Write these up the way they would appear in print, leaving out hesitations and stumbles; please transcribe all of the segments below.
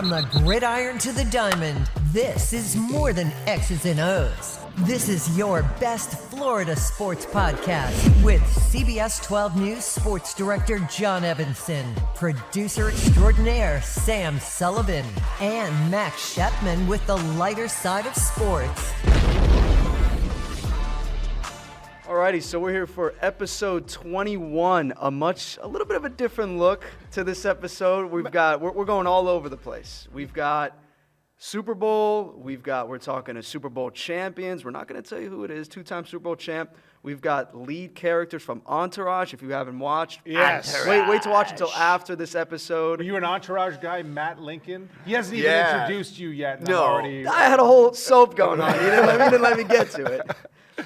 From the gridiron to the diamond, this is more than X's and O's. This is your best Florida sports podcast with CBS 12 News sports director John Evenson, producer extraordinaire Sam Sullivan, and Max Shepman with the lighter side of sports. Alrighty, so we're here for episode 21, a little bit of a different look to this episode. We're going all over the place. We've got Super Bowl, we're talking to Super Bowl champions. We're not going to tell you who it is, two-time Super Bowl champ. We've got lead characters from Entourage, if you haven't watched. Yes. Wait to watch until after this episode. Are you an Entourage guy, Matt Lincoln? He hasn't even introduced you yet. And No, I had a whole soap going on. He didn't let me get to it.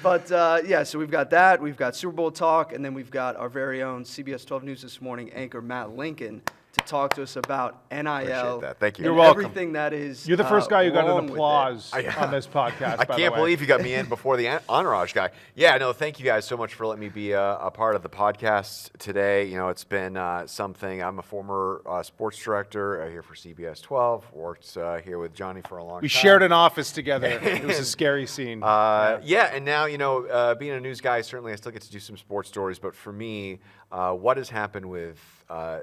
But, so we've got that. We've got Super Bowl talk, and then we've got our very own CBS 12 News This Morning anchor, Matt Lincoln, to talk to us about NIL. Appreciate that. Thank you. You're welcome. Everything that is You're the first guy who got wrong an with applause on this podcast. I can't believe you got me in before the Entourage guy. Yeah, no, thank you guys so much for letting me be a part of the podcast today. You know, it's been something. I'm a former sports director here for CBS 12. Worked here with Johnny for a long time. We shared an office together. It was a scary scene. And now, being a news guy, certainly I still get to do some sports stories. But for me, what has happened with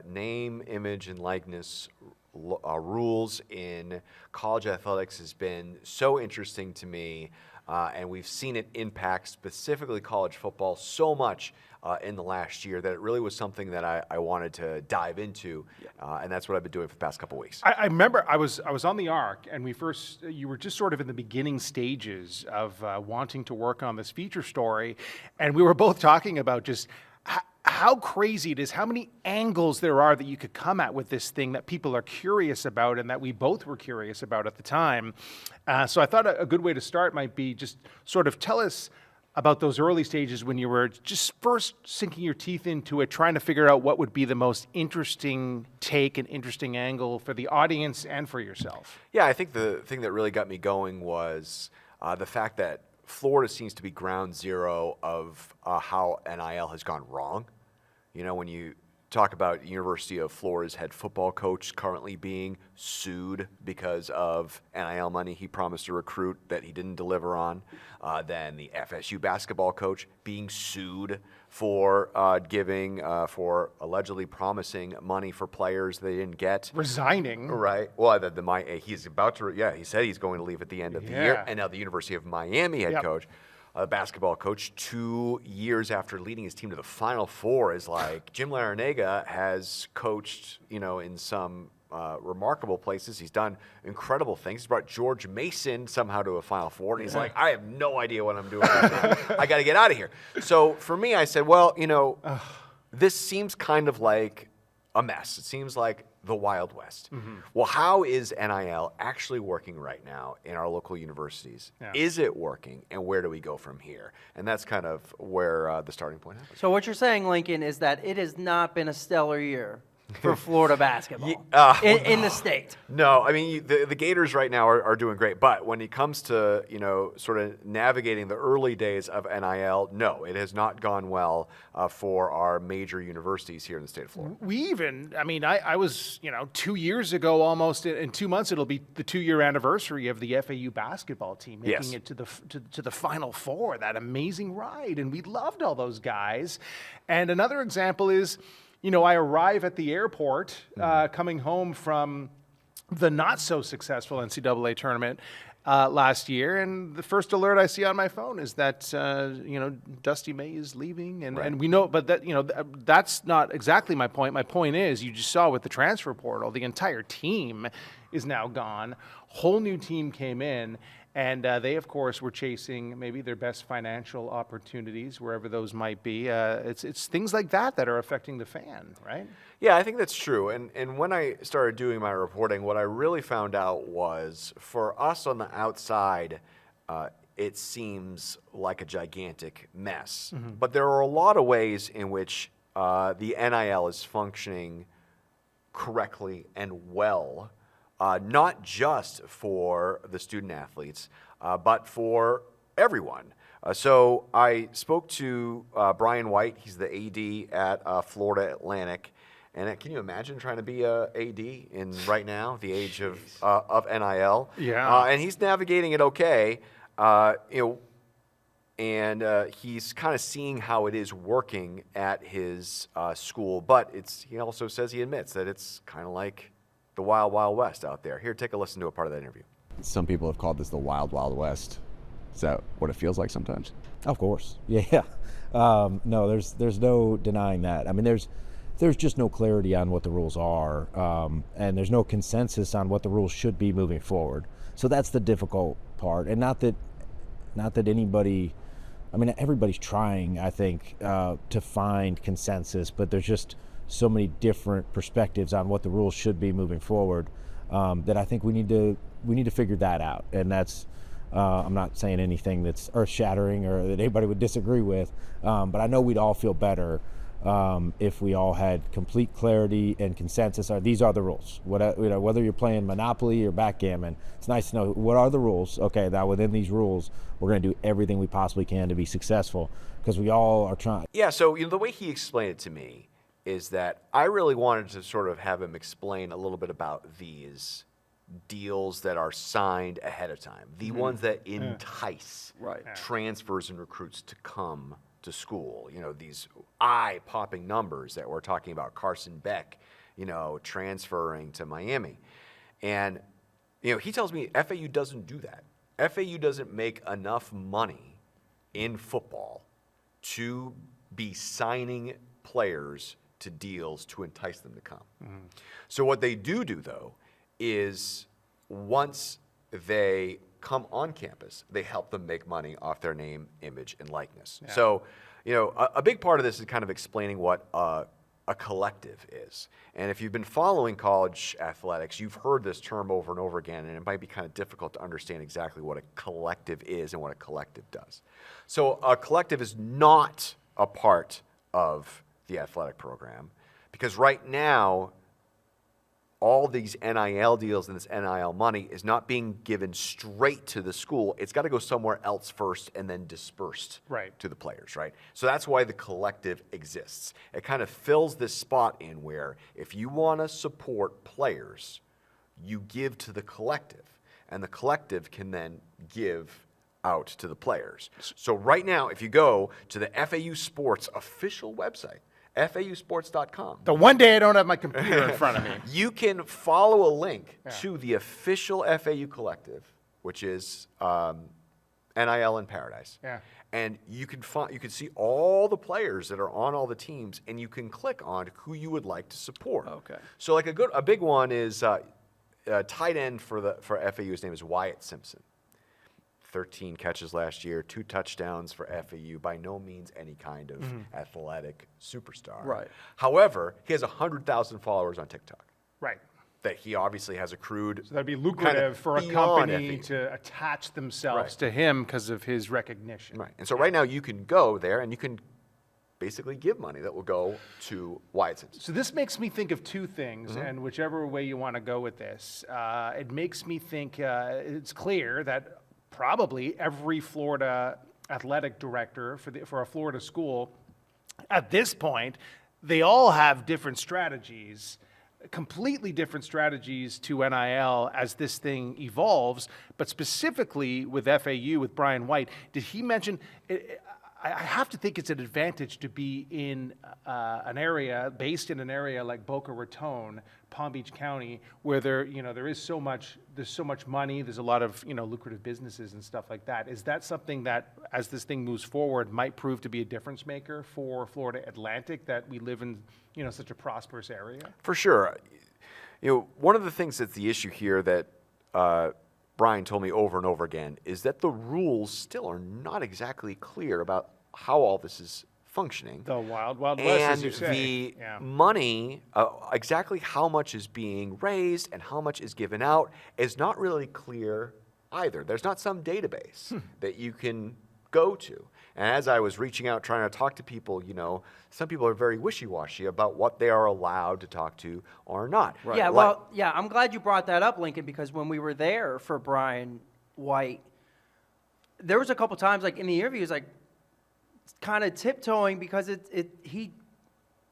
name, image, and likeness rules in college athletics has been so interesting to me, and we've seen it impact specifically college football so much in the last year that it really was something that I wanted to dive into, and that's what I've been doing for the past couple of weeks. I remember I was on the ARC, and you were just sort of in the beginning stages of wanting to work on this feature story, and we were both talking about just how crazy it is, how many angles there are that you could come at with this thing that people are curious about and that we both were curious about at the time. So I thought a good way to start might be just sort of tell us about those early stages when you were just first sinking your teeth into it, trying to figure out what would be the most interesting take and interesting angle for the audience and for yourself. Yeah, I think the thing that really got me going was the fact that Florida seems to be ground zero of how NIL has gone wrong. You know, when you talk about University of Florida's head football coach currently being sued because of NIL money he promised to recruit that he didn't deliver on, then the FSU basketball coach being sued for for allegedly promising money for players they didn't get. Resigning. Right. Well, he's about to, he said he's going to leave at the end of the year. And now the University of Miami head coach, basketball coach, 2 years after leading his team to the Final Four, is like, Jim Larrañaga has coached, in some remarkable places. He's done incredible things. He's brought George Mason somehow to a Final Four, and he's like, I have no idea what I'm doing. I got to get out of here. So for me, I said, well, this seems kind of like a mess. It seems like the Wild West. Mm-hmm. Well, how is NIL actually working right now in our local universities? Yeah. Is it working, and where do we go from here? And that's kind of where the starting point happens. So what you're saying, Lincoln, is that it has not been a stellar year for Florida basketball in the state. No, I mean, the Gators right now are doing great, but when it comes to, sort of navigating the early days of NIL, no, it has not gone well for our major universities here in the state of Florida. I was, 2 years ago almost, in 2 months, it'll be the 2-year anniversary of the FAU basketball team making it to the Final Four, that amazing ride, and we loved all those guys. And another example is, I arrive at the airport coming home from the not-so-successful NCAA tournament last year, and the first alert I see on my phone is that, Dusty May is leaving, and we know, but that, that's not exactly my point. My point is, you just saw with the transfer portal, the entire team is now gone. Whole new team came in, and they, of course, were chasing maybe their best financial opportunities, wherever those might be. It's things like that are affecting the fan, right? Yeah, I think that's true. And when I started doing my reporting, what I really found out was, for us on the outside, it seems like a gigantic mess. Mm-hmm. But there are a lot of ways in which the NIL is functioning correctly and well, not just for the student athletes, but for everyone. So I spoke to Brian White. He's the AD at Florida Atlantic, And can you imagine trying to be a AD in right now, the age of NIL? Yeah. And he's navigating it okay. And he's kind of seeing how it is working at his school. But he also says he admits that it's kind of like the Wild Wild West out there. Here, take a listen to a part of that interview. Some people have called this the Wild Wild West. Is that what it feels like sometimes? Of course, yeah. No, there's no denying that. I mean, there's just no clarity on what the rules are, and there's no consensus on what the rules should be moving forward. So that's the difficult part, and not that anybody. I mean, everybody's trying, I think, to find consensus, but there's just so many different perspectives on what the rules should be moving forward that I think we need to figure that out. And that's I'm not saying anything that's earth-shattering or that anybody would disagree with, but I know we'd all feel better if we all had complete clarity and consensus. These are the rules. Whether you're playing Monopoly or backgammon, it's nice to know what are the rules. Okay, now within these rules, we're going to do everything we possibly can to be successful because we all are trying. Yeah, so the way he explained it to me is that I really wanted to sort of have him explain a little bit about these deals that are signed ahead of time, the ones that entice transfers and recruits to come to school. These eye-popping numbers that we're talking about, Carson Beck, transferring to Miami. And, he tells me FAU doesn't do that. FAU doesn't make enough money in football to be signing players to deals to entice them to come. So what they do though, is once they come on campus, they help them make money off their name, image, and likeness. Yeah. So, a big part of this is kind of explaining what a collective is. And if you've been following college athletics, you've heard this term over and over again, and it might be kind of difficult to understand exactly what a collective is and what a collective does. So a collective is not a part of the athletic program because right now, all these NIL deals and this NIL money is not being given straight to the school. It's got to go somewhere else first and then dispersed to the players, right? So that's why the collective exists. It kind of fills this spot in where if you want to support players, you give to the collective, and the collective can then give out to the players. So right now, if you go to the FAU Sports official website, FAUsports.com. The one day I don't have my computer in front of me. You can follow a link to the official FAU collective, which is NIL in Paradise. Yeah. And you can see all the players that are on all the teams, and you can click on who you would like to support. Okay. So like a big one is tight end for FAU. His name is Wyatt Simpson. 13 catches last year, 2 touchdowns for FAU, by no means any kind of athletic superstar. Right. However, he has 100,000 followers on TikTok. Right. That he obviously has accrued. So that'd be lucrative for a company to attach themselves to him because of his recognition. Right. And so right now you can go there and you can basically give money that will go to Wyatt Simpson. So this makes me think of two things, and whichever way you want to go with this, it makes me think it's clear that probably every Florida athletic director for a Florida school, at this point, they all have different strategies, completely different strategies to NIL as this thing evolves. But specifically with FAU, with Brian White, did he mention? I have to think it's an advantage to be in based in an area like Boca Raton, Palm Beach County, where there's so much money, there's a lot of lucrative businesses and stuff like that. Is that something that, as this thing moves forward, might prove to be a difference maker for Florida Atlantic, that we live in such a prosperous area? For sure. One of the things that's the issue here that Brian told me over and over again is that the rules still are not exactly clear about how all this is functioning. The wild, wild west, as you say. And the money, exactly how much is being raised and how much is given out is not really clear either. There's not some database that you can go to. And as I was reaching out, trying to talk to people, some people are very wishy-washy about what they are allowed to talk to or not. Right. Yeah, I'm glad you brought that up, Lincoln, because when we were there for Brian White, there was a couple times, like in the interviews, like kind of tiptoeing because he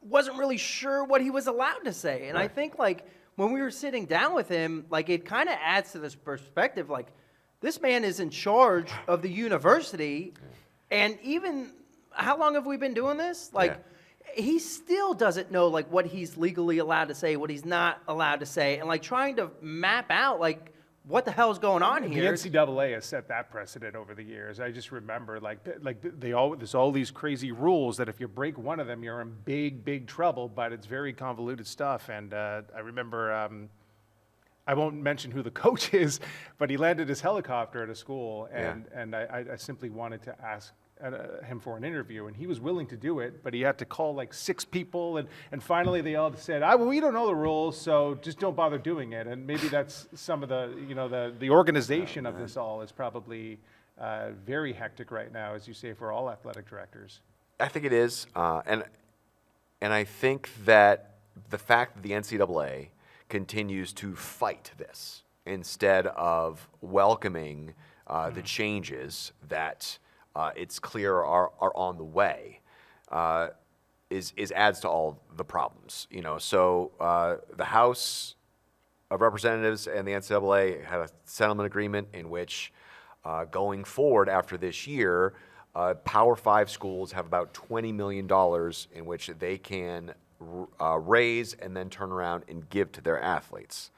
wasn't really sure what he was allowed to say. And I think, like, when we were sitting down with him, like, it kind of adds to this perspective, like, this man is in charge of the university, and even, how long have we been doing this? Like, he still doesn't know, like, what he's legally allowed to say, what he's not allowed to say, and, like, trying to map out, like, what the hell's going on here? The NCAA has set that precedent over the years. I just remember, there's all these crazy rules that if you break one of them, you're in big trouble. But it's very convoluted stuff. And I remember, I won't mention who the coach is, but he landed his helicopter at a school, and I simply wanted to ask him for an interview, and he was willing to do it, but he had to call like 6 people, and finally they all said, well, we don't know the rules, so just don't bother doing it. And maybe that's some of the organization of this all is probably very hectic right now, as you say, for all athletic directors. I think it is, and I think that the fact that the NCAA continues to fight this instead of welcoming the changes that it's clear are on the way, is adds to all the problems. So the House of Representatives and the NCAA had a settlement agreement in which, going forward after this year, Power 5 schools have about $20 million in which they can raise and then turn around and give to their athletes.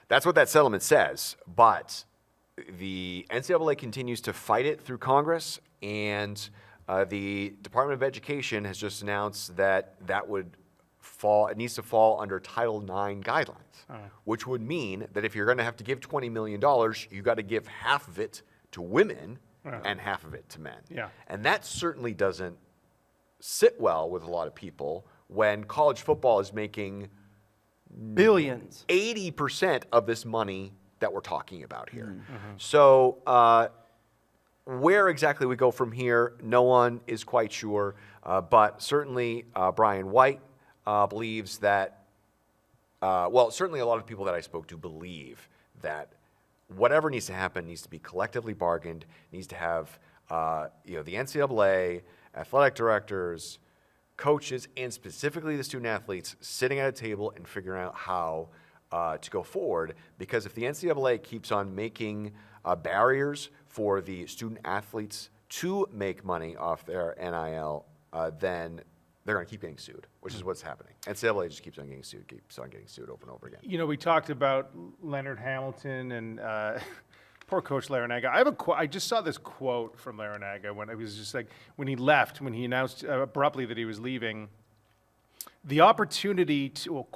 That's what that settlement says, but the NCAA continues to fight it through Congress, and the Department of Education has just announced that it needs to fall under Title IX guidelines, which would mean that if you're going to have to give $20 million, you got to give half of it to women and half of it to men. Yeah. And that certainly doesn't sit well with a lot of people when college football is making billions, 80% of this money that we're talking about here. So where exactly we go from here, no one is quite sure, but certainly Brian White believes that, certainly a lot of people that I spoke to believe that whatever needs to happen needs to be collectively bargained, needs to have the NCAA, athletic directors, coaches, and specifically the student athletes sitting at a table and figuring out how to go forward, because if the NCAA keeps on making barriers for the student athletes to make money off their NIL, then they're going to keep getting sued, which is what's happening. NCAA just keeps on getting sued over and over again. We talked about Leonard Hamilton and poor Coach Larranaga. I just saw this quote from Larranaga when it was just like, when he left, when he announced abruptly that he was leaving. The opportunity to,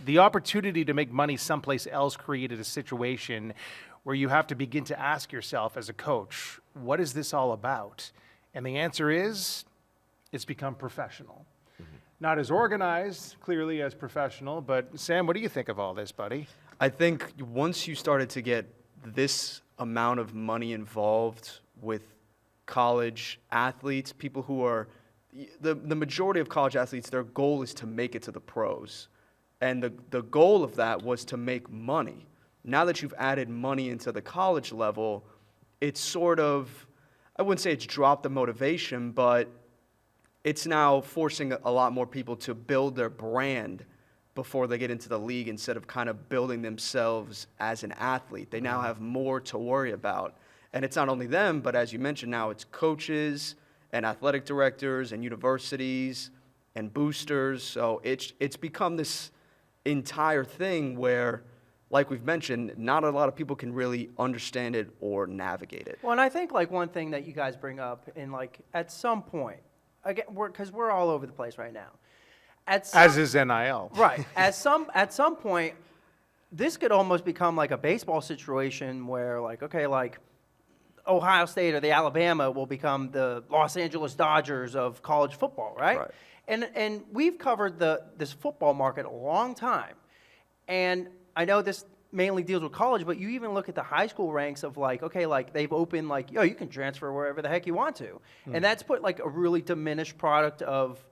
the opportunity to make money someplace else created a situation where you have to begin to ask yourself as a coach, what is this all about? And the answer is, it's become professional. Not as organized, clearly, as professional, but Sam, what do you think of all this, buddy? I think once you started to get this amount of money involved with college athletes, people who are, the majority of college athletes, their goal is to make it to the pros. And the goal of that was to make money. Now that you've added money into the college level, it's sort of, I wouldn't say it's dropped the motivation, but it's now forcing a lot more people to build their brand before they get into the league instead of kind of building themselves as an athlete. They now have more to worry about. And it's not only them, but as you mentioned, now it's coaches and athletic directors and universities and boosters. So it's become this entire thing where, like we've mentioned, not a lot of people can really understand it or navigate it. Well, and I think like one thing that you guys bring up, and like at some point, again, because we're all over the place right now. As is NIL. Right. At some point, this could almost become like a baseball situation where, like, okay, like Ohio State or the Alabama will become the Los Angeles Dodgers of college football, right? Right. And we've covered this football market a long time, and I know this mainly deals with college, but you even look at the high school ranks of like, okay, like they've opened like, you can transfer wherever the heck you want to, and that's put like a really diminished product of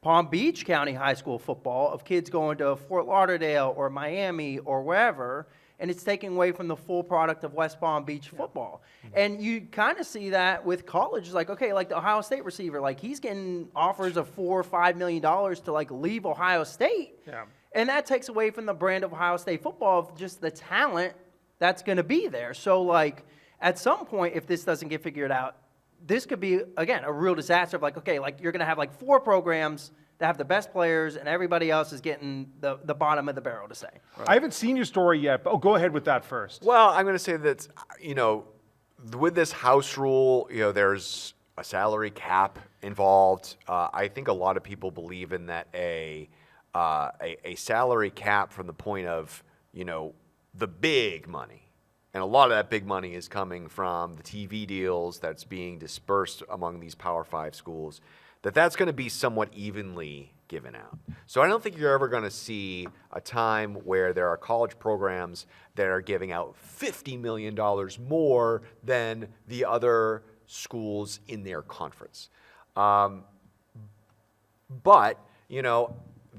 Palm Beach County high school football, of kids going to Fort Lauderdale or Miami or wherever, and it's taking away from the full product of West Palm Beach football. And you kind of see that with college. Like, okay, like the Ohio State receiver, like he's getting offers of $4 or $5 million to like leave Ohio State. Yeah. And that takes away from the brand of Ohio State football of just the talent that's going to be there. So, like, at some point, if this doesn't get figured out, this could be, again, a real disaster of like, okay, like you're going to have like 4 programs that have the best players and everybody else is getting the bottom of the barrel to say. Right. I haven't seen your story yet, but go ahead with that first. Well, I'm going to say that, with this house rule, there's a salary cap involved. I think a lot of people believe in that a salary cap from the point of, the big money. And a lot of that big money is coming from the TV deals that's being dispersed among these Power 5 schools, that's going to be somewhat evenly given out. So I don't think you're ever going to see a time where there are college programs that are giving out $50 million more than the other schools in their conference. But,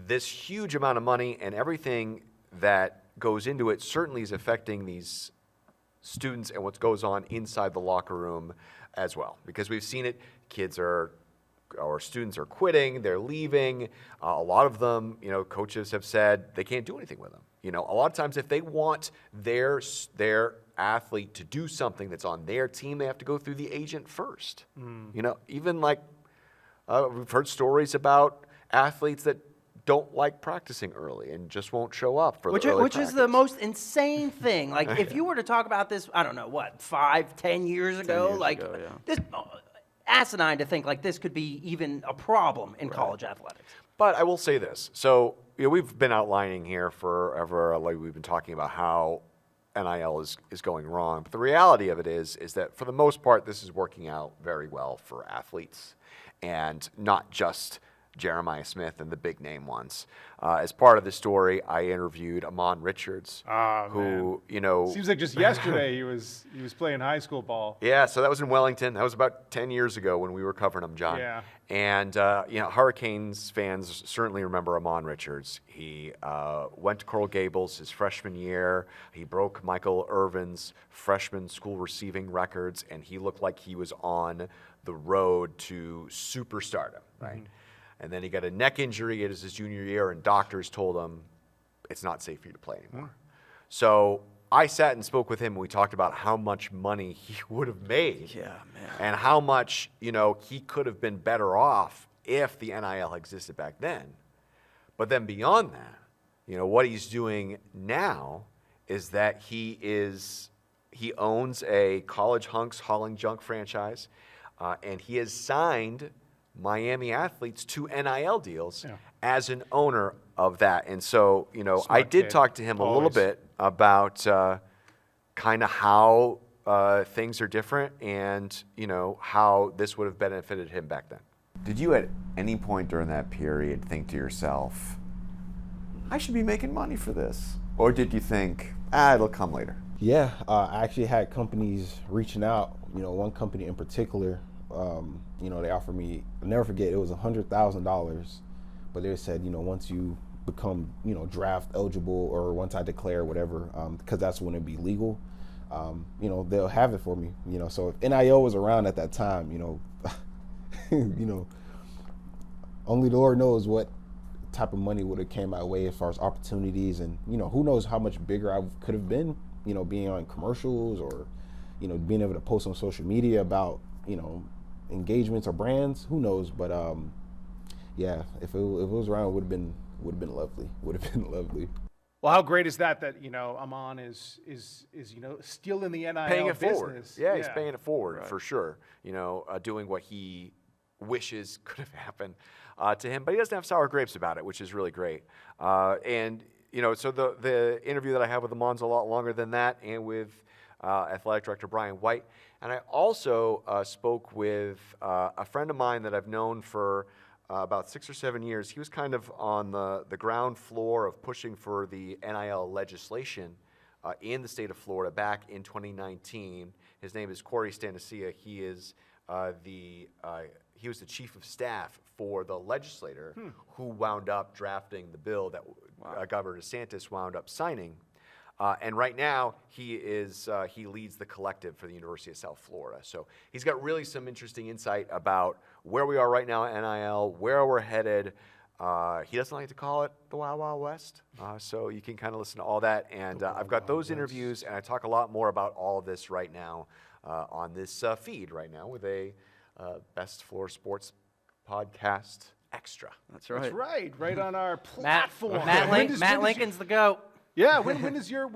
this huge amount of money and everything that goes into it certainly is affecting these students and what goes on inside the locker room as well. Because we've seen it, students are quitting, they're leaving. A lot of them, coaches have said they can't do anything with them. A lot of times if they want their athlete to do something that's on their team, they have to go through the agent first. Even like we've heard stories about athletes that don't like practicing early and just won't show up for the early which is the most insane thing. Like if you were to talk about this, I don't know, 5-10 years ago, this asinine to think like this could be even a problem in college athletics. But I will say this. So, we've been outlining here forever, like we've been talking about how NIL is going wrong. But the reality of it is that for the most part, this is working out very well for athletes and not just Jeremiah Smith and the big name ones. As part of the story, I interviewed Ahmmon Richards, who, seems like just yesterday he was playing high school ball. Yeah, so that was in Wellington. That was about 10 years ago when we were covering him, John. Yeah. And, Hurricanes fans certainly remember Ahmmon Richards. He went to Coral Gables his freshman year. He broke Michael Irvin's freshman school receiving records, and he looked like he was on the road to superstardom, right? Mm-hmm. And then he got a neck injury. It was his junior year, and doctors told him it's not safe for you to play anymore. So I sat and spoke with him, and we talked about how much money he would have made. Yeah, man. And how much, he could have been better off if the NIL existed back then. But then beyond that, what he's doing now is that he owns a College Hunks hauling junk franchise, and he has signed Miami athletes to NIL deals as an owner of that. And so, I did talk to him a little bit about kind of how things are different and, how this would have benefited him back then. Did you at any point during that period think to yourself, I should be making money for this? Or did you think, it'll come later? Yeah, I actually had companies reaching out, one company in particular. They offered me, I'll never forget, it was $100,000, but they said, once you become, draft eligible or once I declare whatever, because that's when it'd be legal, they'll have it for me, so if NIL was around at that time, only the Lord knows what type of money would have came my way as far as opportunities and, who knows how much bigger I could have been, being on commercials or, being able to post on social media about, engagements or brands, who knows? But if it was around, it would have been lovely. Would have been lovely. Well, how great is that Ahmmon is still in the NIL paying it business. Forward. Yeah, he's paying it forward for sure. Doing what he wishes could have happened to him, but he doesn't have sour grapes about it, which is really great. So the interview that I have with Ahmmon's a lot longer than that, and with athletic director Brian White. And I also spoke with a friend of mine that I've known for about 6 or 7 years. He was kind of on the ground floor of pushing for the NIL legislation in the state of Florida back in 2019. His name is Corey Stanacia. He is he was the chief of staff for the legislator who wound up drafting the bill that Governor DeSantis wound up signing. And right now, he leads the collective for the University of South Florida. So he's got really some interesting insight about where we are right now at NIL, where we're headed. He doesn't like to call it the Wild Wild West, so you can kind of listen to all that. And I've got those interviews, and I talk a lot more about all of this right now on this feed right now with a Best Floor Sports Podcast Extra. That's right. That's right on our platform. Matt Lincoln's the GOAT. Yeah, when does your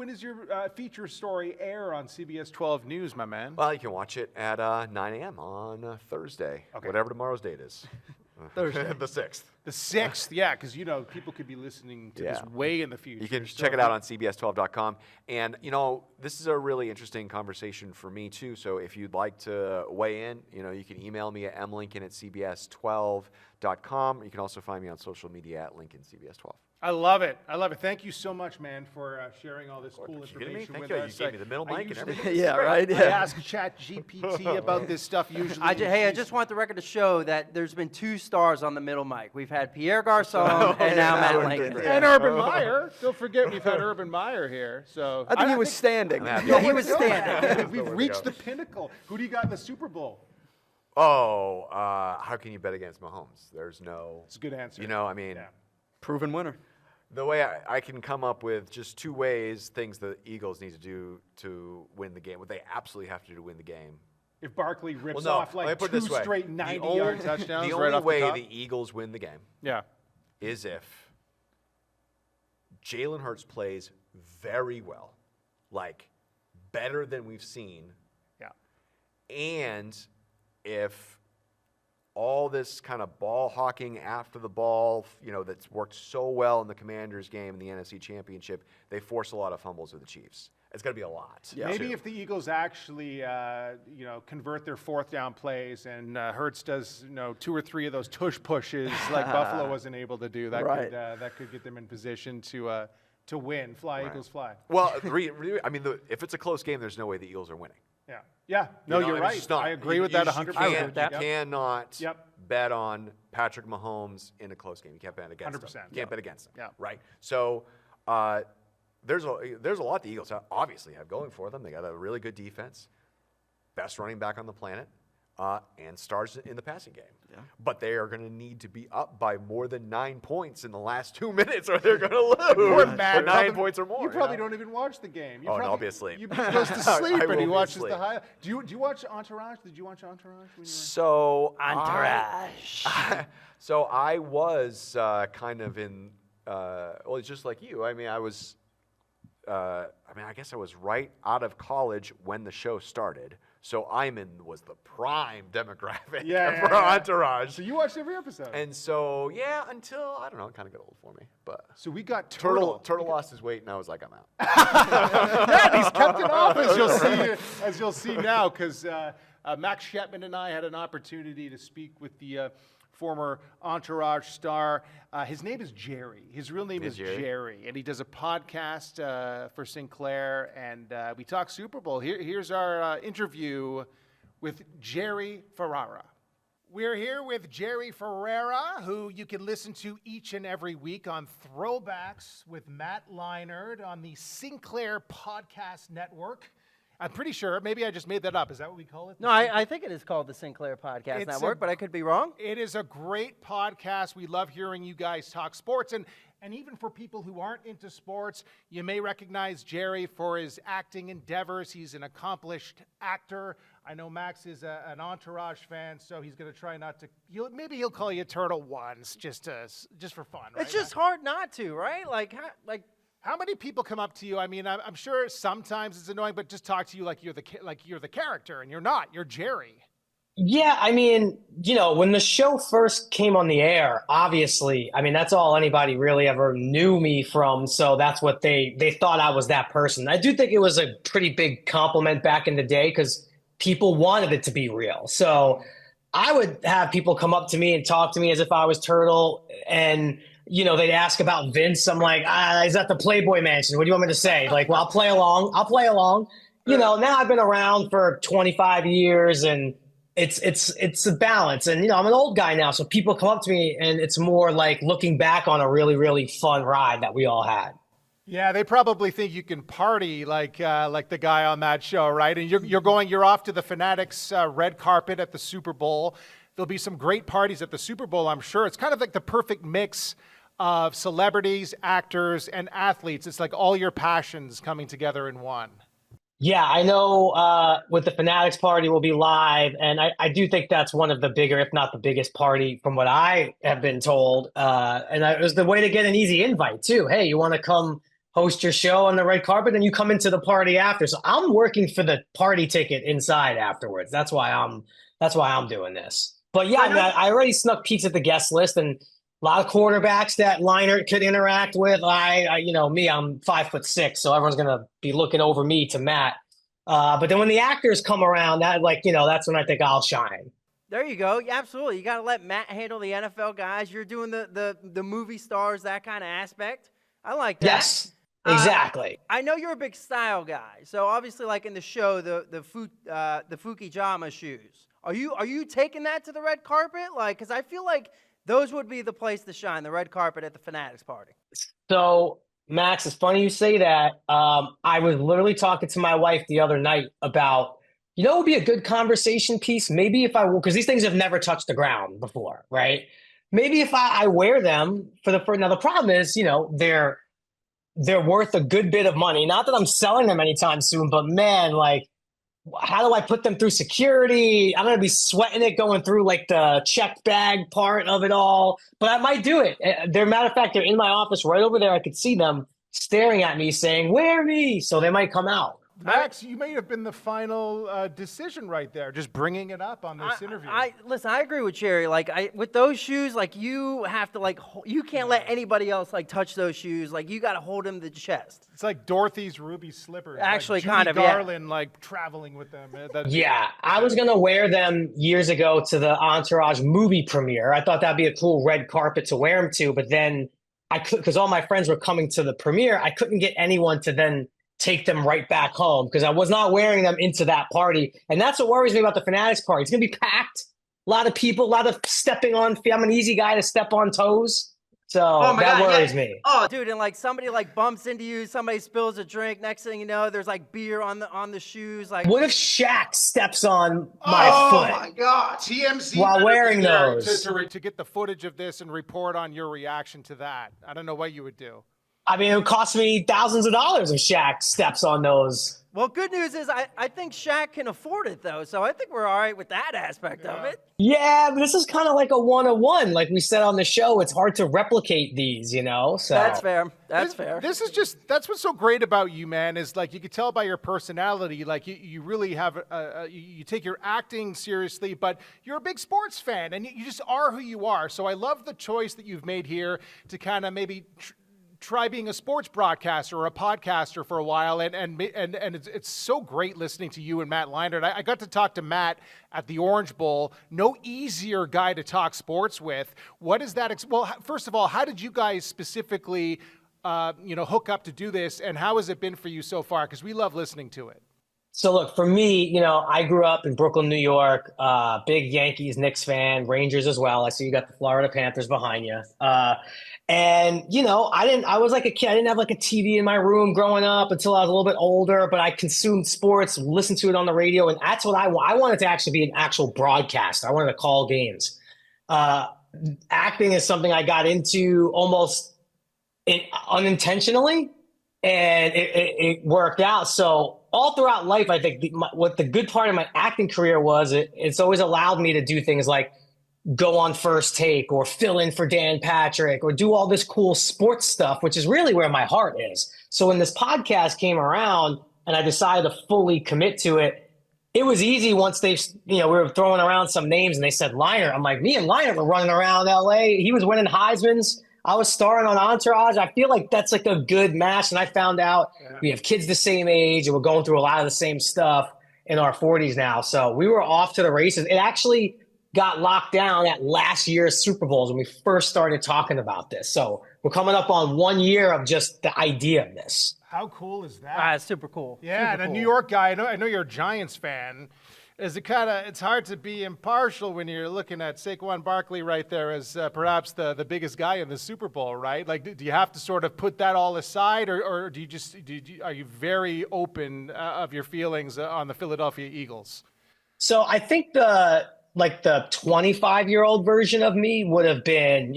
feature story air on CBS 12 News, my man? Well, you can watch it at 9 a.m. on Thursday, whatever tomorrow's date is. Thursday. The 6th. The 6th, yeah, because, people could be listening to this way in the future. You can check it out on CBS12.com. And, this is a really interesting conversation for me, too. So if you'd like to weigh in, you can email me at mlincoln@cbs12.com. You can also find me on social media at LincolnCBS12. I love it. Thank you so much, man, for sharing all this cool information Thank with you. us. You gave me the middle mic and everything. Yeah, right. I Yeah. ask ChatGPT about this stuff usually. I just want the record to show that there's been 2 stars on the middle mic. We've had Pierre Garçon and now Matt Lincoln. And Urban Meyer. Don't forget we've had Urban Meyer here. So I think he was standing. Yeah, he was standing. We've reached the pinnacle. Who do you got in the Super Bowl? Oh, how can you bet against Mahomes? There's no. It's a good answer. Proven winner. The way I can come up with just 2 things the Eagles need to do to win the game, what they absolutely have to do to win the game. If Barkley rips Well, no, off let me like put it 2 this way. straight 90-yard touchdowns The right only off way the top. the Eagles win the game Yeah. is if Jalen Hurts plays very well, like better than we've seen. Yeah. And if all this kind of ball hawking after the ball, that's worked so well in the Commanders game in the NFC Championship, they force a lot of fumbles with the Chiefs. It's going to be a lot. Yeah. Maybe if the Eagles actually, convert their 4th down plays and Hurts does, 2 or 3 of those tush pushes like Buffalo wasn't able to do, that Right. that could get them in position to win. Fly, Eagles, fly. Well, if it's a close game, there's no way the Eagles are winning. Yeah. Yeah. No, You know, you're it's right. just not. I agree with that 100%. You cannot Yep. bet on Patrick Mahomes in a close game. You can't bet against 100%. him. You can't bet against him. Yeah. Right. So there's a lot the Eagles obviously have going for them. They got a really good defense, best running back on the planet, and stars in the passing game. Yeah. But they are going to need to be up by more than 9 points in the last 2 minutes, or they're going to lose. Poor Matt. Or 9 points or more. You probably don't even watch the game. Oh, no, I'll be asleep. He goes to sleep and will he be watches asleep. the highlight. Do you watch Entourage? Did you watch Entourage when you were? So Entourage. So I was kind of in. Well, it's just like you. I mean, I guess I was right out of college when the show started. So was the prime demographic for Entourage. So you watched every episode. And so, until, I don't know, it kind of got old for me. But So we got Turtle lost his weight, and I was like, I'm out. Yeah, he's kept it off, as you'll see now, because Max Shepman and I had an opportunity to speak with the former Entourage star. His name is Jerry. His real name is Jerry, and he does a podcast for Sinclair, and we talk Super Bowl. Here's our interview with Jerry Ferrara. We're here with Jerry Ferrara, who you can listen to each and every week on Throwbacks with Matt Leinart on the Sinclair Podcast Network. I'm pretty sure, maybe I just made that up. Is that what we call it? No, I think it is called the Sinclair Podcast Network, but I could be wrong. It is a great podcast. We love hearing you guys talk sports. And even for people who aren't into sports, you may recognize Jerry for his acting endeavors. He's an accomplished actor. I know Max is an Entourage fan, so he's going to try not to. Maybe he'll call you Turtle once, just for fun. Right? It's just hard not to, right? How many people come up to you? I mean, I'm sure sometimes it's annoying, but just talk to you like you're the character, and you're not. You're Jerry. Yeah, I mean, when the show first came on the air, obviously, I mean, that's all anybody really ever knew me from. So that's what they thought I was, that person. I do think it was a pretty big compliment back in the day because people wanted it to be real. So I would have people come up to me and talk to me as if I was Turtle, and they'd ask about Vince. I'm like, he's at the Playboy Mansion. What do you want me to say? Like, well, I'll play along. Now I've been around for 25 years, and it's a balance. And, I'm an old guy now, so people come up to me, and it's more like looking back on a really, really fun ride that we all had. Yeah, they probably think you can party like the guy on that show, right? And you're off to the Fanatics red carpet at the Super Bowl. There'll be some great parties at the Super Bowl, I'm sure. It's kind of like the perfect mix of celebrities, actors, and athletes. It's like all your passions coming together in one. Yeah, I know with the Fanatics party will be live, and I do think that's one of the bigger, if not the biggest party from what I have been told. It was the way to get an easy invite too. Hey, you want to come host your show on the red carpet, and you come into the party after. So I'm working for the party ticket inside afterwards. That's wwhy I'm doing this. But yeah, I already snuck peeks at the guest list, and a lot of quarterbacks that Leinart could interact with. I'm 5'6", so everyone's gonna be looking over me to Matt. But then when the actors come around, that's when I think I'll shine. There you go. Yeah, absolutely. You got to let Matt handle the NFL guys. You're doing the movie stars, that kind of aspect. I like that. Yes, exactly. I know you're a big style guy, so obviously, like in the show, the Fukijama shoes. Are you taking that to the red carpet? Like, because I feel like those would be the place to shine, the red carpet at the Fanatics party. So, Max, it's funny you say that. I was literally talking to my wife the other night about, it would be a good conversation piece. Maybe if because these things have never touched the ground before, right? Maybe if I wear them now the problem is, they're worth a good bit of money. Not that I'm selling them anytime soon, but man, like, how do I put them through security? I'm going to be sweating it going through like the check bag part of it all, but I might do it. Matter of fact, they're in my office right over there. I could see them staring at me saying, "Wear me." So they might come out. Max, you may have been the final decision right there, just bringing it up on this interview. Listen, I agree with Jerry. Like, with those shoes, like, you have to, like, you can't let anybody else, like, touch those shoes. Like, you got to hold them to the chest. It's like Dorothy's ruby slippers. Actually, like kind of, Judy Garland, like, traveling with them. Yeah, I was going to wear them years ago to the Entourage movie premiere. I thought that'd be a cool red carpet to wear them to, but then I could, because all my friends were coming to the premiere, I couldn't get anyone to then take them right back home because I was not wearing them into that party. And that's what worries me about the Fanatics party. It's going to be packed. A lot of people, a lot of stepping on. I'm an easy guy to step on toes. So that worries me. Oh, dude, and like somebody like bumps into you, somebody spills a drink. Next thing you know, there's like beer on the shoes. Like, what if Shaq steps on my foot? Oh my God! TMZ while wearing those to get the footage of this and report on your reaction to that. I don't know what you would do. I mean, it would cost me thousands of dollars if Shaq steps on those. Well, good news is I think Shaq can afford it, though. So I think we're all right with that aspect of it. Yeah, but this is kind of like a one-on-one. Like we said on the show, it's hard to replicate these, So That's fair. That's fair. That's what's so great about you, man, is like you can tell by your personality, like you really have, you take your acting seriously, but you're a big sports fan and you just are who you are. So I love the choice that you've made here to kind of maybe try being a sports broadcaster or a podcaster for a while, and it's so great listening to you and Matt Leinart. I got to talk to Matt at the Orange Bowl. No easier guy to talk sports with. What is that? Well, first of all, how did you guys specifically, hook up to do this, and how has it been for you so far? Because we love listening to it. So look, for me, I grew up in Brooklyn, New York, big Yankees, Knicks fan, Rangers as well. I see you got the Florida Panthers behind you. I was like a kid. I didn't have like a TV in my room growing up until I was a little bit older, but I consumed sports, listened to it on the radio. And that's what I wanted to actually be an actual broadcaster. I wanted to call games. Acting is something I got into almost unintentionally, and it worked out. So all throughout life, I think what the good part of my acting career was, it's always allowed me to do things like go on First Take or fill in for Dan Patrick or do all this cool sports stuff, which is really where my heart is. So when this podcast came around and I decided to fully commit to it, it was easy once we were throwing around some names and they said Leinart. I'm like, me and Leinart were running around LA. He was winning Heismans. I was starring on Entourage. I feel like that's like a good match. And I found out we have kids the same age and we're going through a lot of the same stuff in our 40s now. So we were off to the races. It actually got locked down at last year's Super Bowls when we first started talking about this. So we're coming up on 1 year of just the idea of this. How cool is that? It's super cool. Yeah, super and cool. a New York guy. I know you're a Giants fan. Is it kind of, it's hard to be impartial when you're looking at Saquon Barkley right there as perhaps the biggest guy in the Super Bowl, right? Like, do you have to sort of put that all aside, or do you just, are you very open of your feelings on the Philadelphia Eagles? So I think the 25-year-old version of me would have been,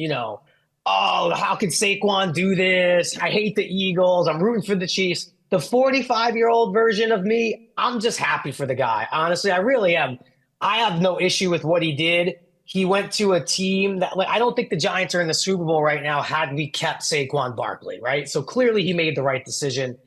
oh, how could Saquon do this? I hate the Eagles. I'm rooting for the Chiefs. The 45-year-old version of me, I'm just happy for the guy. Honestly, I really am. I have no issue with what he did. He went to a team that, I don't think the Giants are in the Super Bowl right now had we kept Saquon Barkley, right? So clearly he made the right decision.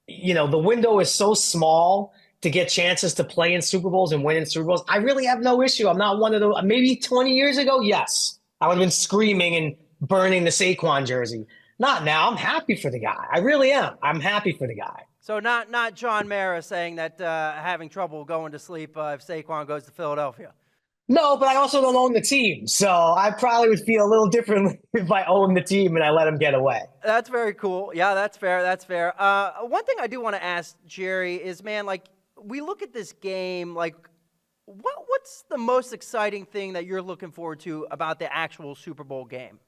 The window is so small to get chances to play in Super Bowls and win in Super Bowls. I really have no issue. I'm not one of those. Maybe 20 years ago, yes, I would have been screaming and burning the Saquon jersey. Not now. I'm happy for the guy. I really am. I'm happy for the guy. So not John Mara saying that having trouble going to sleep if Saquon goes to Philadelphia. No, but I also don't own the team. So I probably would feel a little differently if I owned the team and I let him get away. That's very cool. Yeah, that's fair. That's fair. One thing I do want to ask Jerry is, man, we look at this game, what's the most exciting thing that you're looking forward to about the actual Super Bowl game?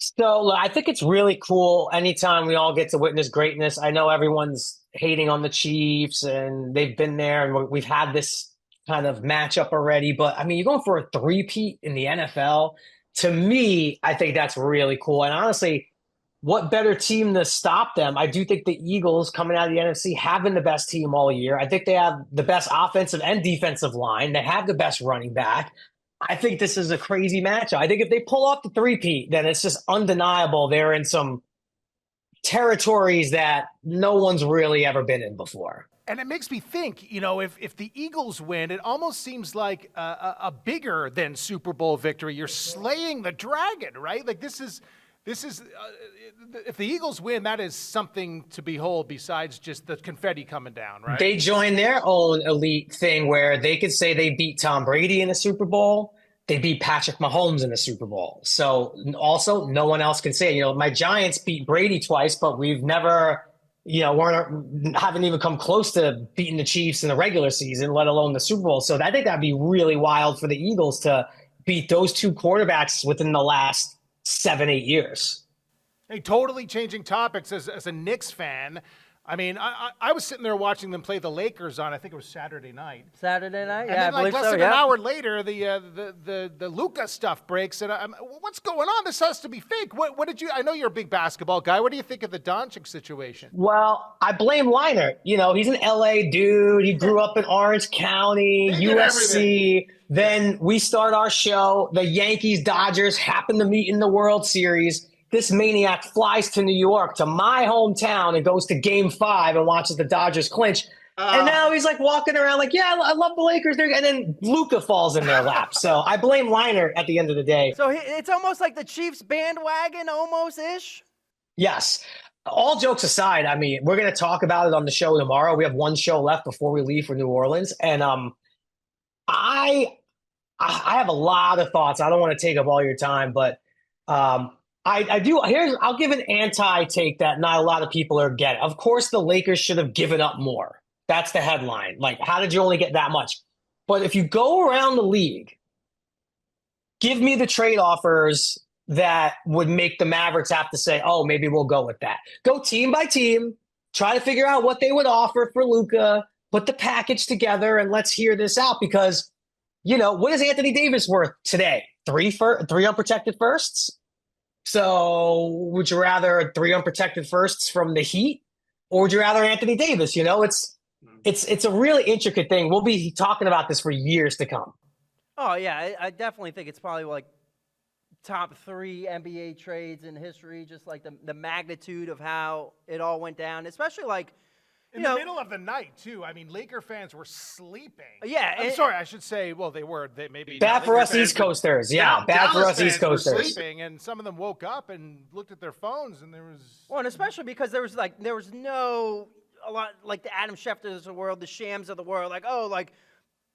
So I think it's really cool anytime we all get to witness greatness. I know everyone's hating on the Chiefs and they've been there and we've had this kind of matchup already. But, you're going for a three-peat in the NFL. To me, I think that's really cool. And honestly, what better team to stop them? I do think the Eagles coming out of the NFC have been the best team all year. I think they have the best offensive and defensive line. They have the best running back. I think this is a crazy matchup. I think if they pull off the three-peat, then it's just undeniable they're in some territories that no one's really ever been in before. And it makes me think, if the Eagles win, it almost seems like a bigger than Super Bowl victory. You're slaying the dragon, right? Like this is if the Eagles win, that is something to behold besides just the confetti coming down, right? They join their own elite thing where they could say they beat Tom Brady in a Super Bowl. They beat Patrick Mahomes in the Super Bowl. So also no one else can say, my Giants beat Brady twice, but we've never, haven't even come close to beating the Chiefs in the regular season, let alone the Super Bowl. So I think that'd be really wild for the Eagles to beat those two quarterbacks within the last 7-8 years. Hey, totally changing topics as a Knicks fan. I was sitting there watching them play the Lakers on, I think it was Saturday night. Saturday night? And Yeah, then, I believe less so, than yeah. an hour later, the Luka stuff breaks, and what's going on? This has to be fake. What did you? I know you're a big basketball guy. What do you think of the Doncic situation? Well, I blame Leinart. He's an LA dude. He grew up in Orange County, USC. Then we start our show. The Yankees, Dodgers happen to meet in the World Series. This maniac flies to New York, to my hometown, and goes to Game 5 and watches the Dodgers clinch. And now he's walking around yeah, I love the Lakers. And then Luka falls in their lap. So I blame Leinart at the end of the day. So it's almost like the Chiefs bandwagon, almost-ish? Yes. All jokes aside, we're going to talk about it on the show tomorrow. We have one show left before we leave for New Orleans. And I have a lot of thoughts. I don't want to take up all your time, but I do. I'll give an anti-take that not a lot of people are getting. Of course, the Lakers should have given up more. That's the headline. How did you only get that much? But if you go around the league, give me the trade offers that would make the Mavericks have to say, oh, maybe we'll go with that. Go team by team, try to figure out what they would offer for Luka, put the package together, and let's hear this out because, what is Anthony Davis worth today? Three unprotected firsts? So would you rather 3 unprotected firsts from the Heat, or would you rather Anthony Davis? It's a really intricate thing. We'll be talking about this for years to come. Oh, yeah. I definitely think it's probably top 3 NBA trades in history, just the magnitude of how it all went down, especially in the middle of the night, too. Laker fans were sleeping. Yeah. I'm sorry, I should say, well, they were. They maybe bad for us East Coasters. Yeah, bad for us East Coasters. Were sleeping, and some of them woke up and looked at their phones, and there was. Well, and especially because there was no a lot the Adam Schefters of the world, the Shams of the world,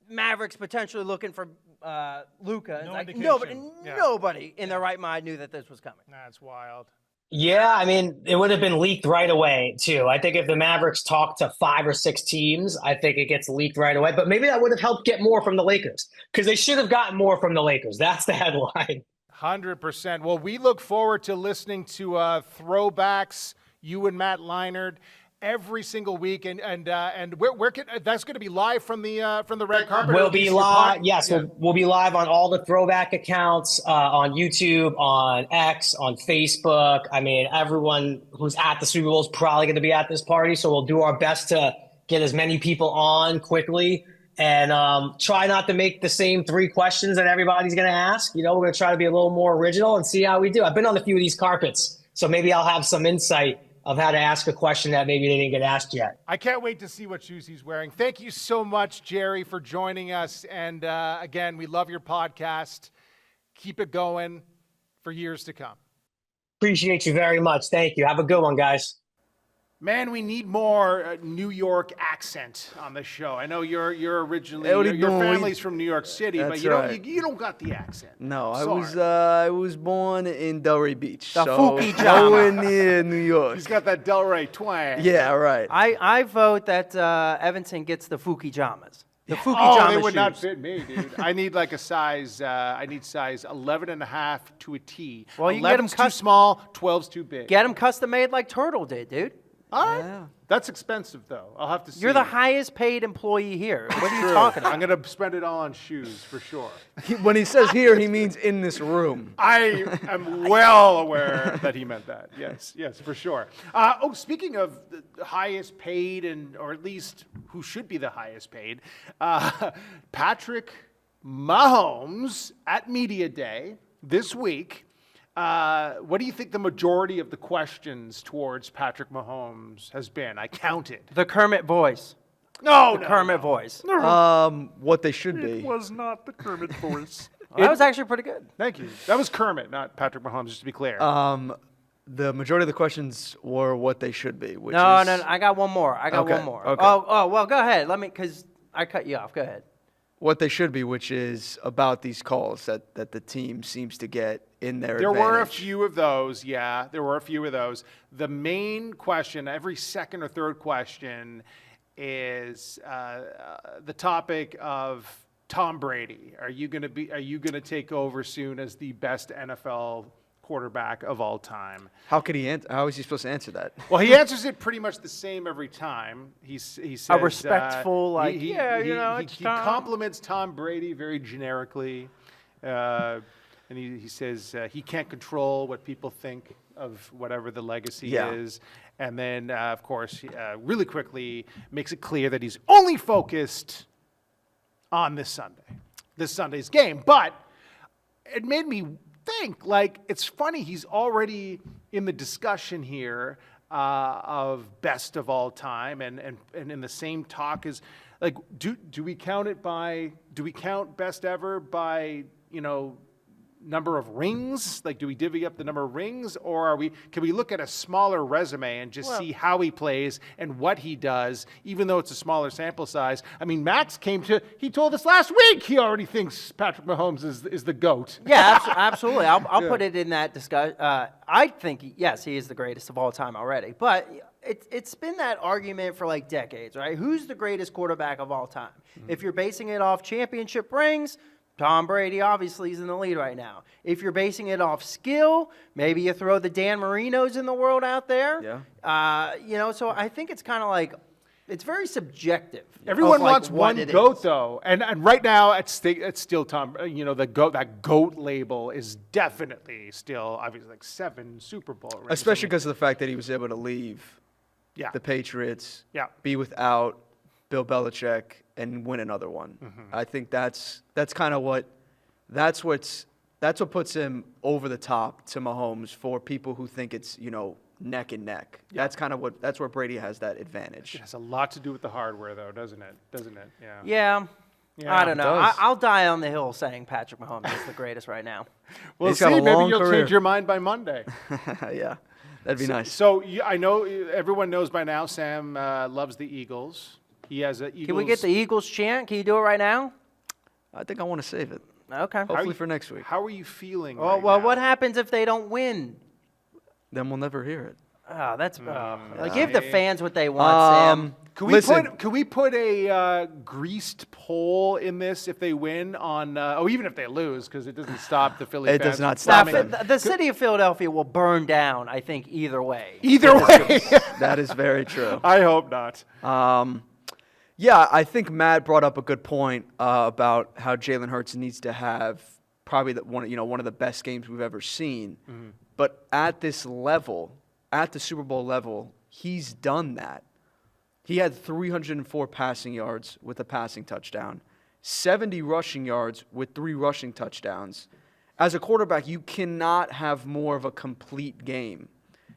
Mavericks potentially looking for Luka. No Nobody in their right mind knew that this was coming. That's wild. Yeah, I mean, it would have been leaked right away, too. I think if the Mavericks talk to 5 or 6 teams, I think it gets leaked right away. But maybe that would have helped get more from the Lakers because they should have gotten more from the Lakers. That's the headline. 100%. Well, we look forward to listening to throwbacks, you and Matt Leinart, every single week, and where can that's going to be live from the red carpet? We'll be live. Yes, yeah. we'll be live on all the throwback accounts on YouTube, on X, on Facebook. I mean, everyone who's at the Super Bowl is probably going to be at this party, so we'll do our best to get as many people on quickly and try not to make the same 3 questions that everybody's going to ask. You know, we're going to try to be a little more original and see how we do. I've been on a few of these carpets, so maybe I'll have some insight of how to ask a question that maybe they didn't get asked yet. I can't wait to see what shoes he's wearing. Thank you so much, Jerry, for joining us. And again, we love your podcast. Keep it going for years to come. Appreciate you very much. Thank you. Have a good one, guys. Man, we need more New York accent on the show. I know you're originally your family's from New York City, but you don't got the accent. No, I was born in Delray Beach, the so Fuki nowhere near New York. He's got that Delray twang. Yeah, right. I vote that Evenson gets the Fuki Jamas. The Fuki Jama they would shoes. not fit me, dude. I need like a size. I need size 11.5 to a T. Well, you can get them too small, 12's too big. Get them custom made like Turtle did, dude. All right. Yeah. That's expensive, though. I'll have to see. You're the highest paid employee here. What are you talking about? I'm going to spend it all on shoes, for sure. When he says here, he means in this room. I am well aware that he meant that. Yes, for sure. Speaking of the highest paid, or at least who should be the highest paid, Patrick Mahomes at Media Day this week. What do you think the majority of the questions towards Patrick Mahomes has been? I counted. The Kermit voice. No, Kermit voice. What they should be. It was not the Kermit voice. That was actually pretty good. Thank you. That was Kermit, not Patrick Mahomes, just to be clear. The majority of the questions were what they should be. No, I got one more. Okay. Oh, well, go ahead. Because I cut you off. Go ahead. What they should be, which is about these calls that the team seems to get in their There advantage. were a few of those, yeah. There were a few of those. The main question, every second or third question, is the topic of Tom Brady. Are you going to take over soon as the best NFL quarterback of all time? How is he supposed to answer that? Well, he answers it pretty much the same every time. He says a respectful, he compliments Tom Brady very generically, and he says he can't control what people think of whatever the legacy is, and then of course really quickly makes it clear that he's only focused on this Sunday's game. But it made me think, like, it's funny, he's already in the discussion here of best of all time, and in the same talk as, like, do we count best ever by, number of rings? Like, do we divvy up the number of rings, or can we look at a smaller resume and just see how he plays and what he does, even though it's a smaller sample size? I mean, Max he told us last week he already thinks Patrick Mahomes is the GOAT. Yeah, absolutely. I'll put it in that discussion. I think, yes, he is the greatest of all time already, but it's been that argument for like decades, right? Who's the greatest quarterback of all time? Mm-hmm. If you're basing it off championship rings, Tom Brady obviously is in the lead right now. If you're basing it off skill, maybe you throw the Dan Marinos in the world out there. Yeah. So I think it's kind of like, it's very subjective. Everyone wants one GOAT, though. And right now, it's still Tom, the GOAT, that GOAT label is definitely still, obviously, like 7 Super Bowl rings. Especially because of the fact that he was able to leave the Patriots, be without Bill Belichick, and win another one. Mm-hmm. I think that's kind of what puts him over the top to Mahomes for people who think it's neck and neck. Yeah. That's where Brady has that advantage. It has a lot to do with the hardware, though, doesn't it? Yeah. I don't know. I'll die on the hill saying Patrick Mahomes is the greatest right now. Well, he's got a long maybe you'll career. change your mind by Monday. Yeah, that'd be nice. So I know everyone knows by now Sam loves the Eagles. He has a Eagles. Can we get the Eagles chant? Can you do it right now? I think I want to save it. Okay. Hopefully for next week. How are you feeling? Well, what happens if they don't win? then we'll never hear it. Oh, that's give the fans what they want, Sam. Could we put a greased poll in this if they win on, even if they lose, because it doesn't stop the Philly It fans. does not stop them. The city of Philadelphia will burn down, I think, either way. Either way. That is very true. I hope not. Yeah, I think Matt brought up a good point about how Jalen Hurts needs to have probably one of the best games we've ever seen. Mm-hmm. But at this level, at the Super Bowl level, he's done that. He had 304 passing yards with a passing touchdown, 70 rushing yards with 3 rushing touchdowns. As a quarterback, you cannot have more of a complete game.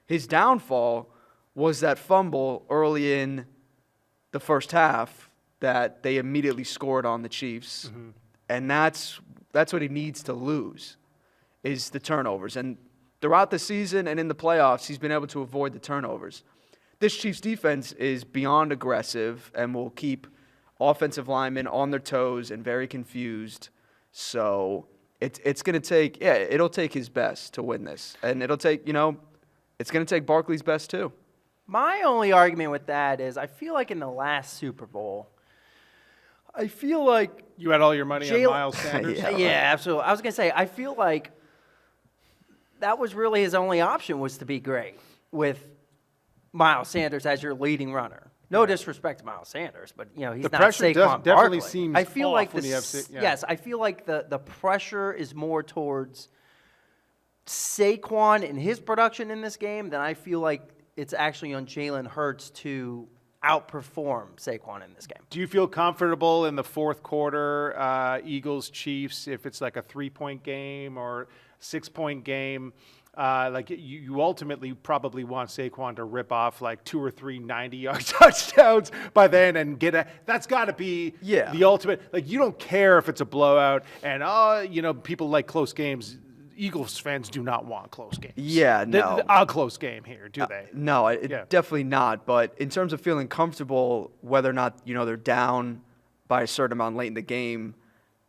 His downfall was that fumble early in the first half that they immediately scored on the Chiefs. Mm-hmm. And that's what he needs to lose, is the turnovers. And throughout the season and in the playoffs, he's been able to avoid the turnovers. This Chiefs defense is beyond aggressive and will keep offensive linemen on their toes and very confused. So it's going to take, it'll take his best to win this. And it'll take, it's going to take Barkley's best too. My only argument with that is I feel like in the last Super Bowl, I feel like you had all your money on Miles Sanders. Yeah, absolutely. I was going to say, I feel like that was really his only option, was to be great with Miles Sanders as your leading runner. No disrespect to Miles Sanders, but he's the not pressure Saquon definitely Barkley. seems I feel off like when yes, I feel like the pressure is more towards Saquon and his production in this game than I feel like it's actually on Jalen Hurts to outperform Saquon in this game. Do you feel comfortable in the fourth quarter, Eagles-Chiefs, if it's like a 3-point game or 6-point game? You ultimately probably want Saquon to rip off like 2 or 3 90-yard touchdowns by then and that's got to be the ultimate. Like, you don't care if it's a blowout and, people like close games. Eagles fans do not want close games. Yeah, no. A close game here, do they? No, definitely not. But in terms of feeling comfortable, whether or not, they're down by a certain amount late in the game,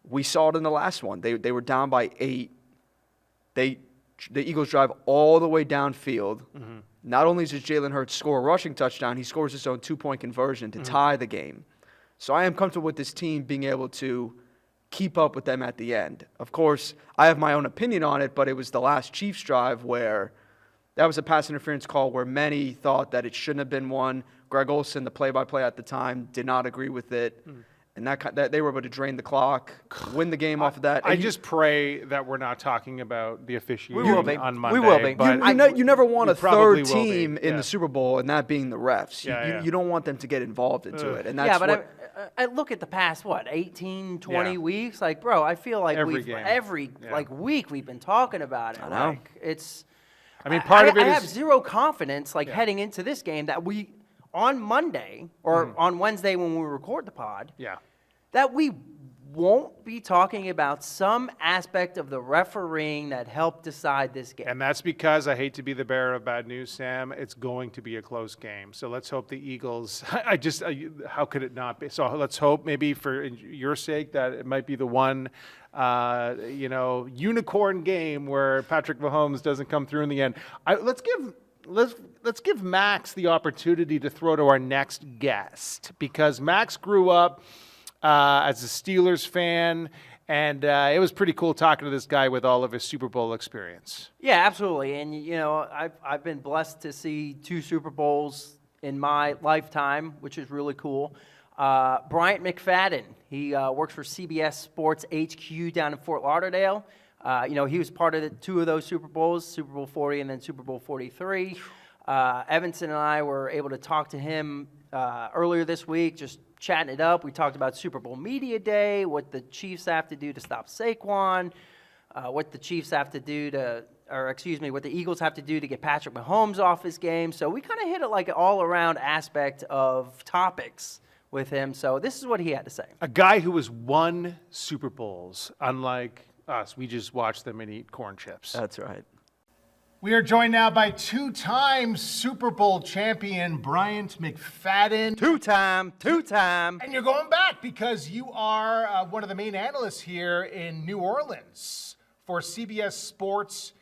we saw it in the last one. They were down by 8. The Eagles drive all the way downfield. Mm-hmm. Not only does Jalen Hurts score a rushing touchdown, he scores his own 2-point conversion to tie the game. So I am comfortable with this team being able to keep up with them at the end. Of course, I have my own opinion on it, but it was the last Chiefs drive where that was a pass interference call where many thought that it shouldn't have been one. Greg Olsen, the play-by-play at the time, did not agree with it. And that they were able to drain the clock, win the game off of that. I just pray that we're not talking about the officiating on Monday. We will be. But you never want a third team in in the Super Bowl, and that being the refs. You don't want them to get involved into it. And that's I look at the past, 18, 20 weeks? Like, bro, I feel like every week we've been talking about it. I know. Like, it's – I mean, part of it I is – have zero confidence, heading into this game that we – on Monday or on Wednesday when we record the pod, that we won't be talking about some aspect of the refereeing that helped decide this game. And that's because, I hate to be the bearer of bad news, Sam, it's going to be a close game. So let's hope the Eagles, how could it not be? So let's hope, maybe for your sake, that it might be the one unicorn game where Patrick Mahomes doesn't come through in the end. Let's give Max the opportunity to throw to our next guest, because Max grew up as a Steelers fan, and it was pretty cool talking to this guy with all of his Super Bowl experience. Yeah, absolutely. And, I've been blessed to see 2 Super Bowls in my lifetime, which is really cool. Bryant McFadden, he works for CBS Sports HQ down in Fort Lauderdale. He was part of 2 of those Super Bowls, Super Bowl 40 and then Super Bowl 43. Evanson and I were able to talk to him earlier this week, just chatting it up. We talked about Super Bowl Media Day, what the Chiefs have to do to stop Saquon, what the Chiefs have to do what the Eagles have to do to get Patrick Mahomes off his game. So we kind of hit it like an all-around aspect of topics with him. So this is what he had to say. A guy who has won Super Bowls, unlike us. We just watch them and eat corn chips. That's right. We are joined now by 2-time Super Bowl champion Bryant McFadden. Two-time. And you're going back because you are one of the main analysts here in New Orleans for CBS Sports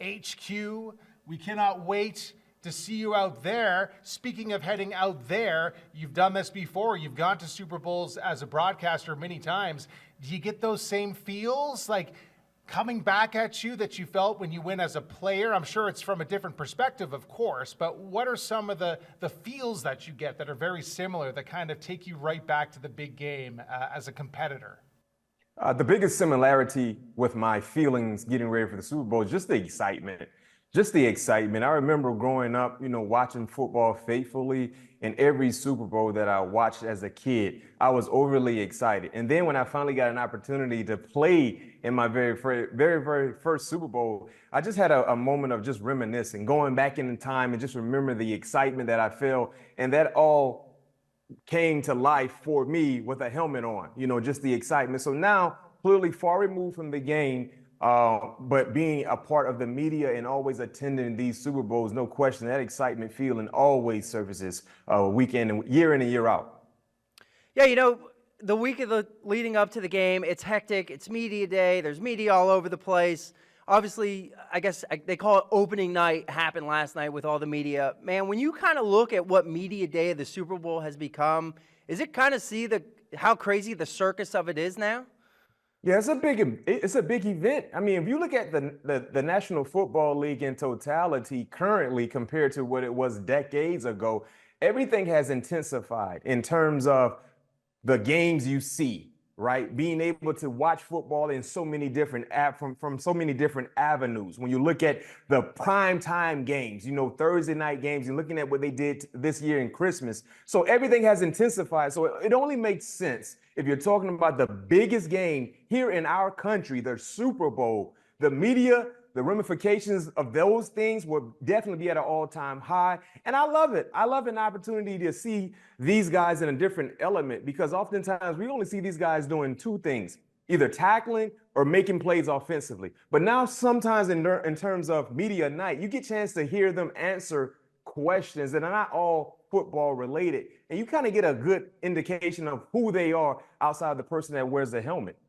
HQ. We cannot wait to see you out there. Speaking of heading out there, you've done this before. You've gone to Super Bowls as a broadcaster many times. Do you get those same feels like coming back at you that you felt when you went as a player? I'm sure it's from a different perspective, of course, but what are some of the feels that you get that are very similar that kind of take you right back to the big game as a competitor? The biggest similarity with my feelings getting ready for the Super Bowl is just the excitement. Just the excitement. I remember growing up, watching football faithfully, and every Super Bowl that I watched as a kid, I was overly excited. And then when I finally got an opportunity to play in my very first Super Bowl, I just had a moment of just reminiscing, going back in time and just remember the excitement that I felt. And that all came to life for me with a helmet on, just the excitement. So now, clearly far removed from the game, but being a part of the media and always attending these Super Bowls, no question, that excitement feeling always surfaces week in and year out. Yeah, the week of the leading up to the game, it's hectic. It's media day. There's media all over the place. Obviously, I guess they call it opening night, happened last night with all the media. Man, when you kind of look at what media day of the Super Bowl has become, is it kind of see how crazy the circus of it is now? Yeah, it's a big event. I mean, if you look at the National Football League in totality currently compared to what it was decades ago, everything has intensified in terms of the games you see, right? Being able to watch football in so many different from so many different avenues. When you look at the prime time games, Thursday night games, you're looking at what they did this year in Christmas. So everything has intensified. So it only makes sense if you're talking about the biggest game here in our country, the Super Bowl, the media, the ramifications of those things will definitely be at an all-time high. And I love it. I love an opportunity to see these guys in a different element, because oftentimes we only see these guys doing two things, either tackling or making plays offensively. But now sometimes in terms of media night, you get a chance to hear them answer questions that are not all football related. And you kind of get a good indication of who they are outside the person that wears the helmet.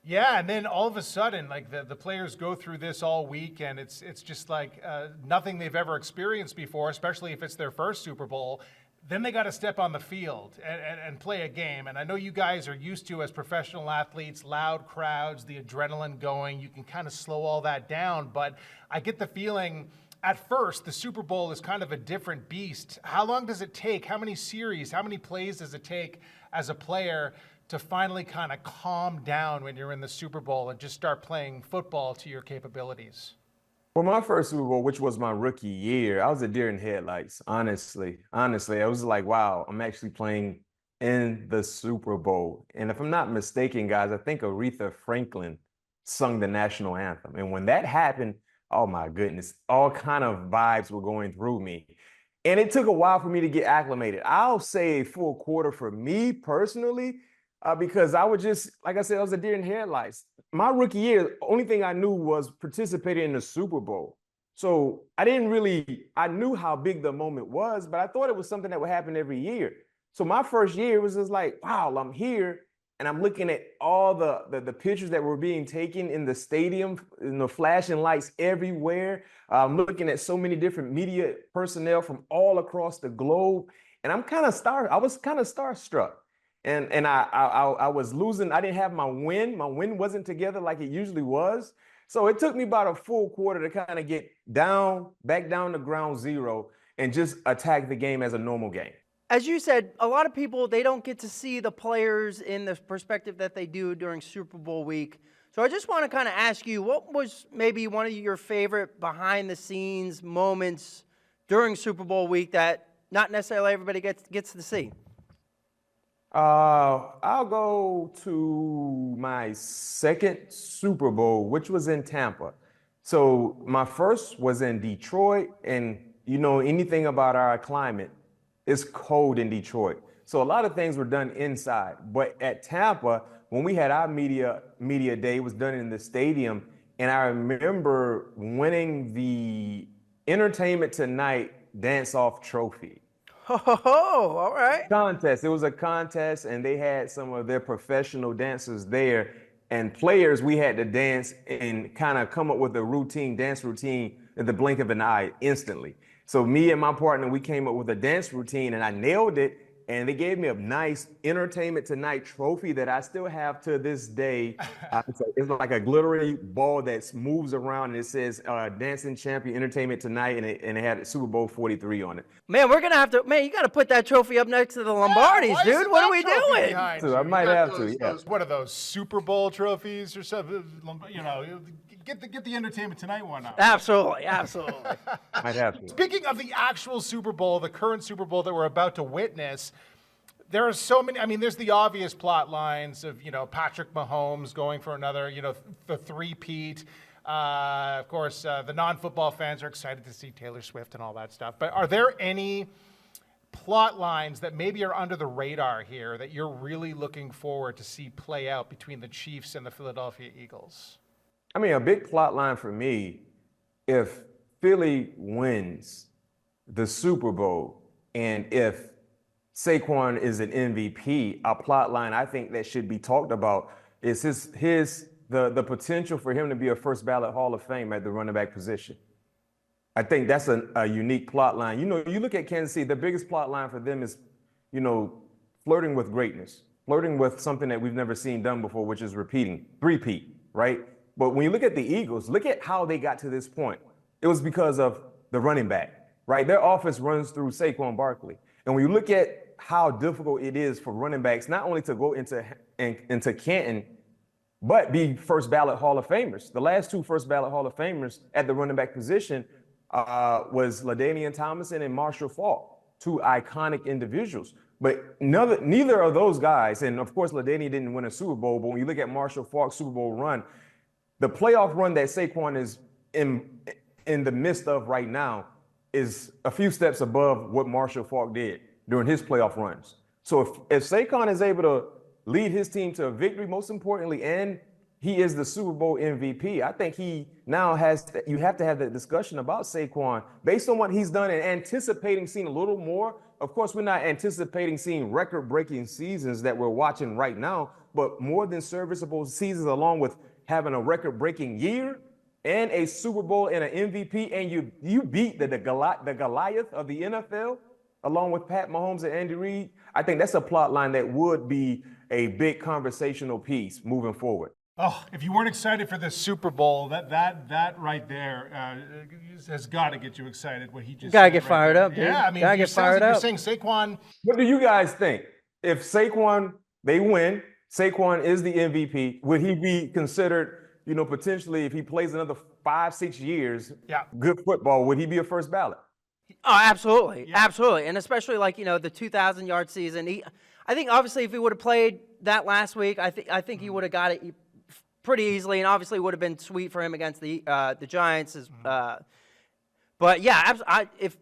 Yeah, and then all of a sudden, like the players go through this all week, and it's just like nothing they've ever experienced before, especially if it's their first Super Bowl. Then they got to step on the field and play a game. And I know you guys are used to, as professional athletes, loud crowds, the adrenaline going. You can kind of slow all that down. But I get the feeling at first the Super Bowl is kind of a different beast. How long does it take? How many series, how many plays does it take as a player to finally kind of calm down when you're in the Super Bowl and just start playing football to your capabilities? Well, my first Super Bowl, which was my rookie year, I was a deer in headlights, honestly. I was like, wow, I'm actually playing in the Super Bowl. And if I'm not mistaken, guys, I think Aretha Franklin sung the national anthem. And when that happened, oh my goodness, all kind of vibes were going through me. And it took a while for me to get acclimated. I'll say a full quarter for me personally, because I would just, like I said, I was a deer in headlights. My rookie year, the only thing I knew was participating in the Super Bowl. So I knew how big the moment was, but I thought it was something that would happen every year. So my first year was just like, wow, I'm here. And I'm looking at all the pictures that were being taken in the stadium, flashing lights everywhere. I'm looking at so many different media personnel from all across the globe. And I was kind of starstruck. And I was losing. I didn't have my win. My win wasn't together like it usually was. So it took me about a full quarter to kind of get back down to ground zero and just attack the game as a normal game. As you said, a lot of people, they don't get to see the players in the perspective that they do during Super Bowl week. So I just want to kind of ask you, what was maybe one of your favorite behind-the-scenes moments during Super Bowl week that not necessarily everybody gets to see? I'll go to my second Super Bowl, which was in Tampa. So my first was in Detroit, and anything about our climate, it's cold in Detroit. So a lot of things were done inside. But at Tampa, when we had our media day, it was done in the stadium. And I remember winning the Entertainment Tonight dance-off trophy. Oh, all right. Contest. It was a contest, and they had some of their professional dancers there. And players, we had to dance and kind of come up with a dance routine at the blink of an eye instantly. So me and my partner, we came up with a dance routine and I nailed it. And they gave me a nice Entertainment Tonight trophy that I still have to this day. It's like a glittery ball that moves around and it says Dancing Champion Entertainment Tonight, and it had Super Bowl 43 on it. Man, we're going to have to, you got to put that trophy up next to the Lombardis, dude. What are we doing? So I might have to, yeah. What are those, Super Bowl trophies or something? You know, get the Entertainment Tonight one out. Absolutely. Might have to. Speaking of the actual Super Bowl, the current Super Bowl that we're about to witness, there are so many. I mean, there's the obvious plot lines of, Patrick Mahomes going for another, the three-peat. Of course, the non-football fans are excited to see Taylor Swift and all that stuff. But are there any plot lines that maybe are under the radar here that you're really looking forward to see play out between the Chiefs and the Philadelphia Eagles? I mean, a big plot line for me, if Philly wins the Super Bowl and if Saquon is an MVP, a plot line I think that should be talked about is the potential for him to be a first ballot Hall of Fame at the running back position. I think that's a unique plot line. You look at Kansas City, the biggest plot line for them is, flirting with greatness, flirting with something that we've never seen done before, which is three-peat, right? But when you look at the Eagles, look at how they got to this point. It was because of the running back, right? Their offense runs through Saquon Barkley. And when you look at how difficult it is for running backs, not only to go into Canton, but be first ballot Hall of Famers. The last two first ballot Hall of Famers at the running back position was LaDainian Tomlinson and Marshall Faulk, two iconic individuals. But neither of those guys, and of course LaDainian didn't win a Super Bowl, but when you look at Marshall Faulk's Super Bowl run, the playoff run that Saquon is in the midst of right now is a few steps above what Marshall Faulk did during his playoff runs. So if Saquon is able to lead his team to a victory, most importantly, and he is the Super Bowl MVP, I think he now you have to have that discussion about Saquon based on what he's done and anticipating seeing a little more. Of course, we're not anticipating seeing record-breaking seasons that we're watching right now, but more than serviceable seasons along with having a record-breaking year and a Super Bowl and an MVP, and you beat the Goliath of the NFL along with Pat Mahomes and Andy Reid. I think that's a plot line that would be a big conversational piece moving forward. Oh, if you weren't excited for this Super Bowl, that right there has got to get you excited. What he just gotta get fired up, dude. Yeah, I mean, gotta get fired up. You're saying Saquon. What do you guys think? If Saquon, they win, Saquon is the MVP, would he be considered, potentially if he plays another 5-6 years, good football, would he be a first ballot? Oh, absolutely. Yeah. Absolutely. And especially the 2,000-yard season. I think obviously if he would have played that last week, I think he would have got it pretty easily, and obviously it would have been sweet for him against the Giants. But yeah, if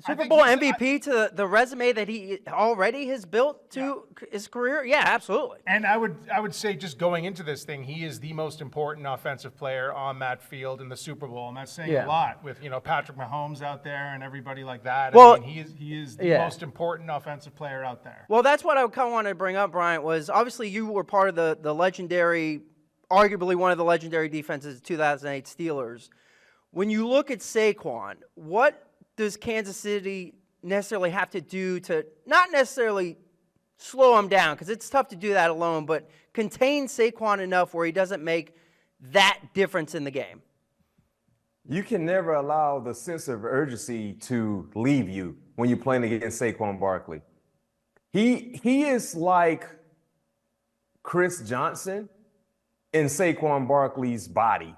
Super Bowl MVP to the resume that he already has built to his career, yeah, absolutely. And I would say just going into this thing, he is the most important offensive player on that field in the Super Bowl, and that's saying a lot with Patrick Mahomes out there and everybody like that. Well, I mean, he is the most important offensive player out there. Well, that's what I kind of wanted to bring up, Bryant, was obviously you were part of the legendary, arguably one of the legendary defenses of 2008 Steelers. When you look at Saquon, what does Kansas City necessarily have to do to not necessarily slow him down, because it's tough to do that alone, but contain Saquon enough where he doesn't make that difference in the game? You can never allow the sense of urgency to leave you when you're playing against Saquon Barkley. He is like Chris Johnson in Saquon Barkley's body.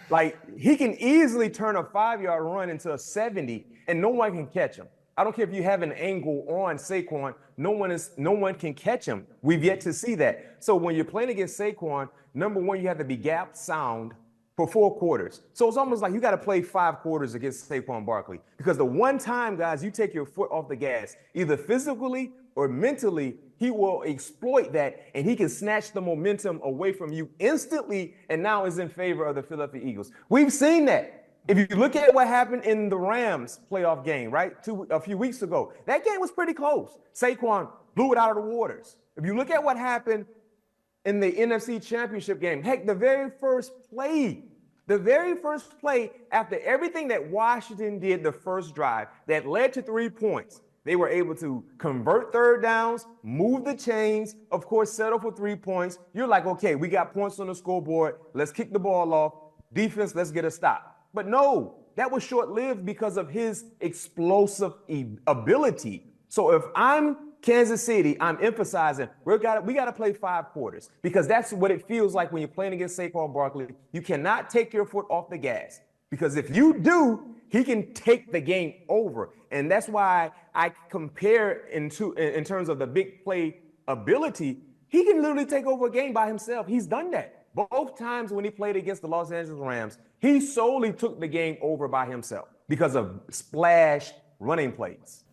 Like, he can easily turn a 5-yard run into a 70 and no one can catch him. I don't care if you have an angle on Saquon, no one can catch him. We've yet to see that. So when you're playing against Saquon, number one, you have to be gap sound for 4 quarters. So it's almost like you got to play 5 quarters against Saquon Barkley, because the one time, guys, you take your foot off the gas, either physically or mentally, he will exploit that, and he can snatch the momentum away from you instantly, and now is in favor of the Philadelphia Eagles. We've seen that. If you look at what happened in the Rams playoff game, right, a few weeks ago, that game was pretty close. Saquon blew it out of the waters. If you look at what happened in the NFC Championship game. Heck, the very first play after everything that Washington did the first drive that led to 3 points, they were able to convert third downs, move the chains, of course, settle for 3 points. You're like, okay, we got points on the scoreboard. Let's kick the ball off. Defense, let's get a stop. But no, that was short-lived because of his explosive ability. So if I'm Kansas City, I'm emphasizing we got to play 5 quarters because that's what it feels like when you're playing against Saquon Barkley. You cannot take your foot off the gas because if you do, he can take the game over. And that's why I compare in terms of the big play ability. He can literally take over a game by himself. He's done that. Both times when he played against the Los Angeles Rams, he solely took the game over by himself because of splash running plays.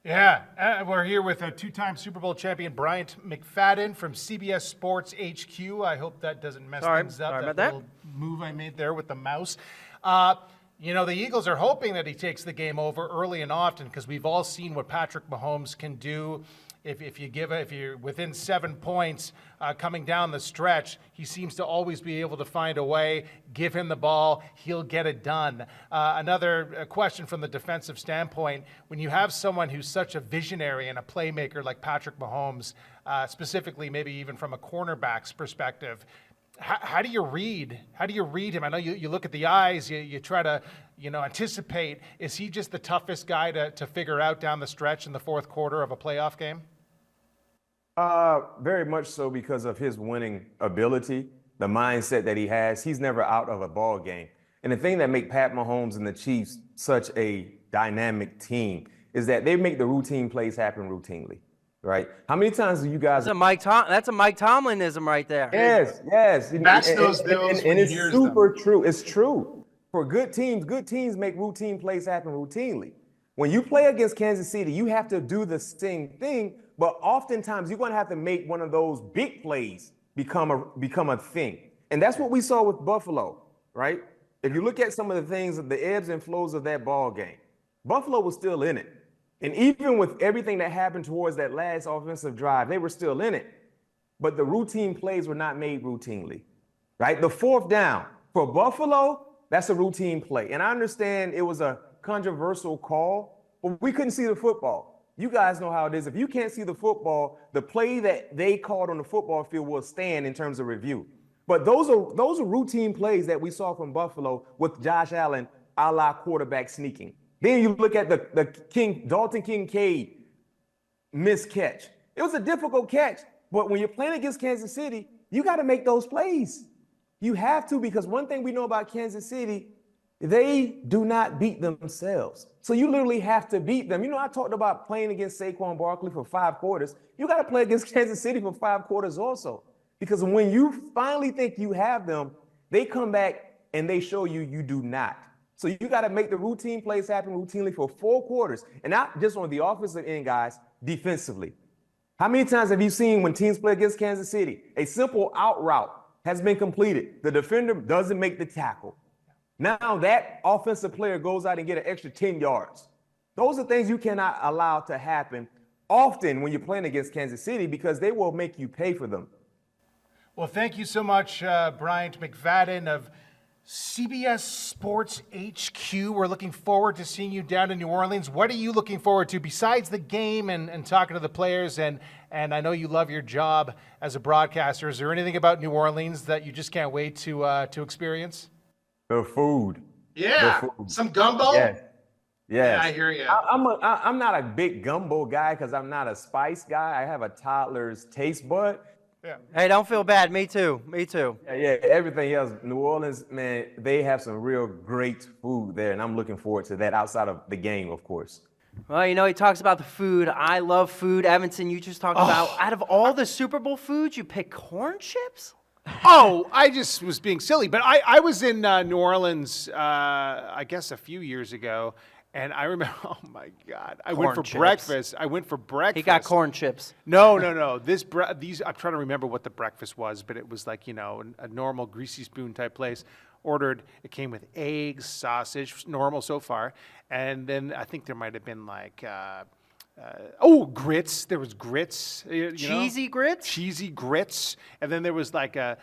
Yeah, we're here with a 2-time Super Bowl champion Bryant McFadden from CBS Sports HQ. I hope that doesn't mess things up. Sorry about that little move I made there with the mouse. The Eagles are hoping that he takes the game over early and often because we've all seen what Patrick Mahomes can do. If you're within 7 points coming down the stretch, he seems to always be able to find a way. Give him the ball, he'll get it done. Another question from the defensive standpoint: when you have someone who's such a visionary and a playmaker like Patrick Mahomes, specifically maybe even from a cornerback's perspective, how do you read him? I know you look at the eyes, you try to anticipate. Is he just the toughest guy to figure out down the stretch in the fourth quarter of a playoff game? Very much so because of his winning ability, the mindset that he has. He's never out of a ball game. And the thing that makes Pat Mahomes and the Chiefs such a dynamic team is that they make the routine plays happen routinely, right? How many times do you guys? That's a Mike Tomlinism right there. Yes. Match those deals and it's super true. It's true. For good teams make routine plays happen routinely. When you play against Kansas City, you have to do the same thing, but oftentimes you're going to have to make one of those big plays become a thing. And that's what we saw with Buffalo, right? If you look at some of the things, the ebbs and flows of that ball game, Buffalo was still in it. And even with everything that happened towards that last offensive drive, they were still in it. But the routine plays were not made routinely, right? The fourth down for Buffalo, that's a routine play. And I understand it was a controversial call, but we couldn't see the football. You guys know how it is. If you can't see the football, the play that they called on the football field will stand in terms of review. But those are routine plays that we saw from Buffalo with Josh Allen, a la quarterback sneaking. Then you look at the Dalton Kincaid missed catch. It was a difficult catch, but when you're playing against Kansas City, you got to make those plays. You have to, because one thing we know about Kansas City, they do not beat themselves. So you literally have to beat them. I talked about playing against Saquon Barkley for 5 quarters. You got to play against Kansas City for 5 quarters also. Because when you finally think you have them, they come back and they show you you do not. So you got to make the routine plays happen routinely for 4 quarters. And not just on the offensive end, guys, defensively. How many times have you seen when teams play against Kansas City, a simple out route has been completed, the defender doesn't make the tackle. Now that offensive player goes out and get an extra 10 yards. Those are things you cannot allow to happen often when you're playing against Kansas City because they will make you pay for them. Well, thank you so much, Bryant McFadden of CBS Sports HQ. We're looking forward to seeing you down in New Orleans. What are you looking forward to besides the game and talking to the players? And I know you love your job as a broadcaster. Is there anything about New Orleans that you just can't wait to experience? The food. Yeah, the food. Some gumbo? Yes. Yeah, I hear you. I'm not a big gumbo guy because I'm not a spice guy. I have a toddler's taste bud. Yeah. Hey, don't feel bad. Me too. Yeah, everything else. New Orleans, man, they have some real great food there, and I'm looking forward to that outside of the game, of course. Well, he talks about the food. I love food. Evanson, you just talked about, out of all the Super Bowl foods, you pick corn chips? Oh, I just was being silly. But I was in New Orleans, I guess a few years ago, and I remember, oh my God, I went for breakfast. He got corn chips. No. These I'm trying to remember what the breakfast was, but it was like, a normal greasy spoon type place. Ordered, it came with eggs, sausage, normal so far. And then I think there might have been like grits. There was grits. Cheesy grits? Cheesy grits. And then there was like a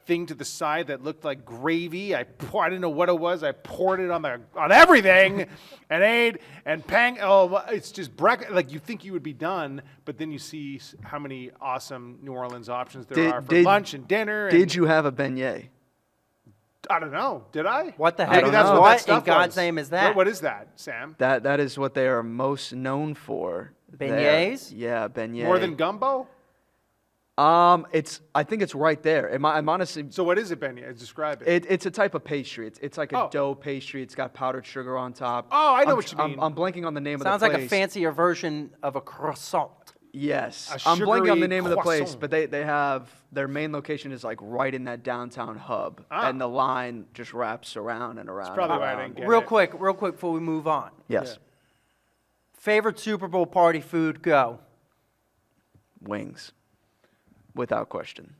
thing to the side that looked like gravy. I didn't know what it was. I poured it on everything and ate and pang. Oh, it's just breakfast. Like you think you would be done, but then you see how many awesome New Orleans options there are for lunch and dinner. Did you have a beignet? I don't know. Did I? What the heck? Maybe that's what What that stuff in God's was. name is that? What is that, Sam? That is what they are most known for. Beignets? There. Yeah, beignet. More than gumbo? I think it's right there. I'm honestly. So what is a beignet? Describe it. It's a type of pastry. It's like a dough pastry. It's got powdered sugar on top. Oh, I know what you mean. I'm blanking on the name Sounds of the place. like a fancier version of a croissant. Yes, A I'm blanking on the sugary name of the place, croissant. but they have their main location is like right in that downtown hub, and the line just wraps around and around. probably and why I around. didn't get Real it. quick before we move on. Yes, Favorite Super Bowl party food? Go. wings, without question.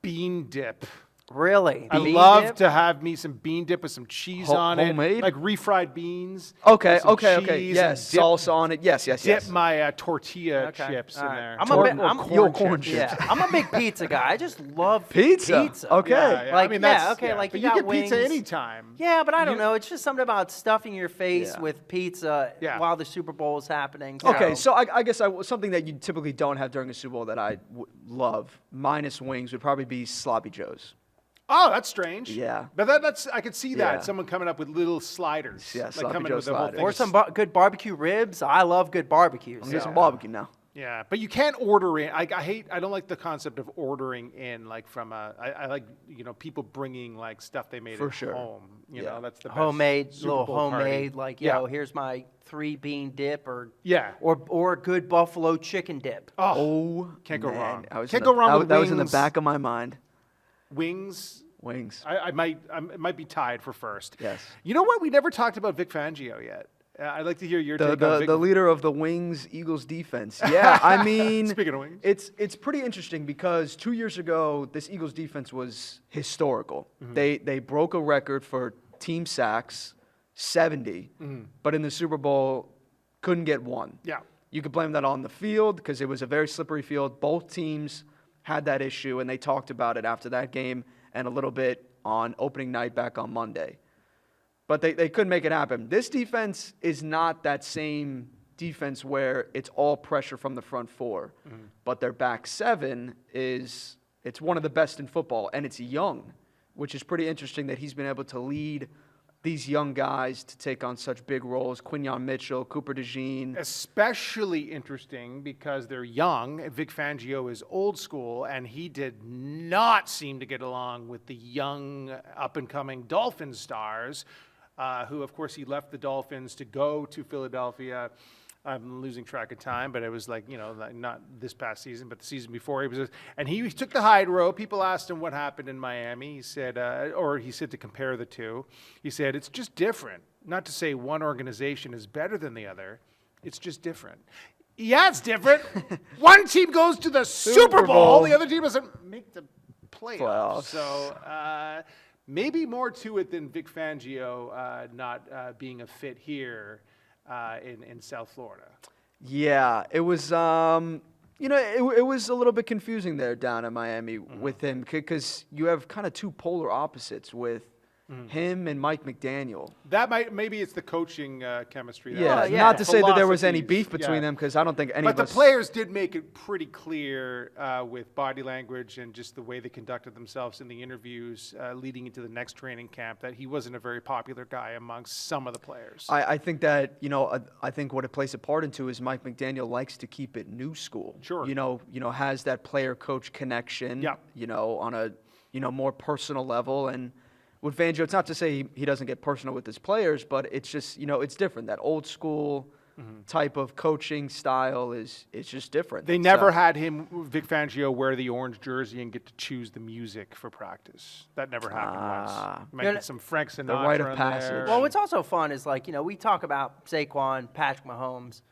Bean dip. Really? I Bean love dip? to have me some bean dip with some cheese on Homemade? it, like refried beans. Okay, with some okay. cheese Yes, and salsa on it. Yes. Dip my tortilla Okay. chips All in right. there. I'm a Or bit- I'm- corn corn chips. Yeah, I'm a big pizza guy. I just love Pizza. Okay. Yeah, Like, I mean, yeah, that's, okay, like but you you got get pizza wings. anytime. Yeah, but I don't know. It's just something about stuffing your face Yeah. with pizza Yeah. while the Super Bowl is happening. Okay, so I guess something that you typically don't have during a Super Bowl that I love, minus wings, would probably be sloppy joes. Oh, that's strange. Yeah. But that's I could see that. Yeah. Someone coming up with little sliders. Yeah, like sloppy coming Joe with the whole sliders. thing. Or some good barbecue ribs. I love good barbecues. I'm getting some barbecue now. Yeah, but you can't order in. I don't like the concept of ordering in, like from I like, people bringing like stuff they made For at sure. home. You Yeah. know, that's the best Homemade, Super little Bowl party. homemade, like, here's my 3 bean dip or a good buffalo chicken dip. Oh, can't go man. wrong. I was Can't in the- go wrong that, with that was in the wings. back of my mind. Wings. Wings. I might be tied for first. Yes. You know what? We never talked about Vic Fangio yet. I'd like to hear your take on Vic. The leader of the Wings Eagles defense. Yeah, I mean, Speaking of wings. it's pretty interesting because 2 years ago this Eagles defense was historical. They broke a record for team sacks, 70, but in the Super Bowl couldn't get one. Yeah. You could blame that on the field because it was a very slippery field. Both teams had that issue, and they talked about it after that game and a little bit on opening night back on Monday. But they couldn't make it happen. This defense is not that same defense where it's all pressure from the front four. But their back seven it's one of the best in football, and it's young, which is pretty interesting that he's been able to lead these young guys to take on such big roles. Quinyon Mitchell, Cooper DeJean. Especially interesting because they're young. Vic Fangio is old school, and he did not seem to get along with the young, up-and-coming Dolphins stars, who, of course, he left the Dolphins to go to Philadelphia. I'm losing track of time, but it was like, not this past season, but the season before. He took the high road. People asked him what happened in Miami. He said, to compare the two. He said, it's just different. Not to say one organization is better than the other. It's just different. Yeah, it's different. One team goes to the Super Bowl. The other team doesn't make the playoffs. So maybe more to it than Vic Fangio not being a fit here. In South Florida. Yeah, it was, it was a little bit confusing there down in Miami with him because you have kind of two polar opposites with him and Mike McDaniel. Maybe it's the coaching chemistry. Not to say that there was any beef between them because I don't think any but of the us. players did make it pretty clear with body language and just the way they conducted themselves in the interviews leading into the next training camp that he wasn't a very popular guy amongst some of the players. I think that, I think what it plays a part into is Mike McDaniel likes to keep it new school. Sure. Has that player-coach connection, on a, more personal level. And with Fangio, it's not to say he doesn't get personal with his players, but it's just, it's different. That old school type of coaching style is just different. They never had him, Vic Fangio, wear the orange jersey and get to choose the music for practice. That never happened once. You might get some Frank Sinatra. The rite of in passage. there. Well, what's also fun is we talk about Saquon, Patrick Mahomes.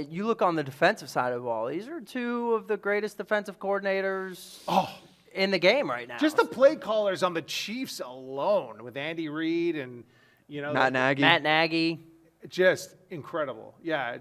You look on the defensive side of the ball. These are two of the greatest defensive coordinators in the game right now. Just the play callers on the Chiefs alone with Andy Reid and Matt Nagy. Matt Nagy. Just incredible. Yeah,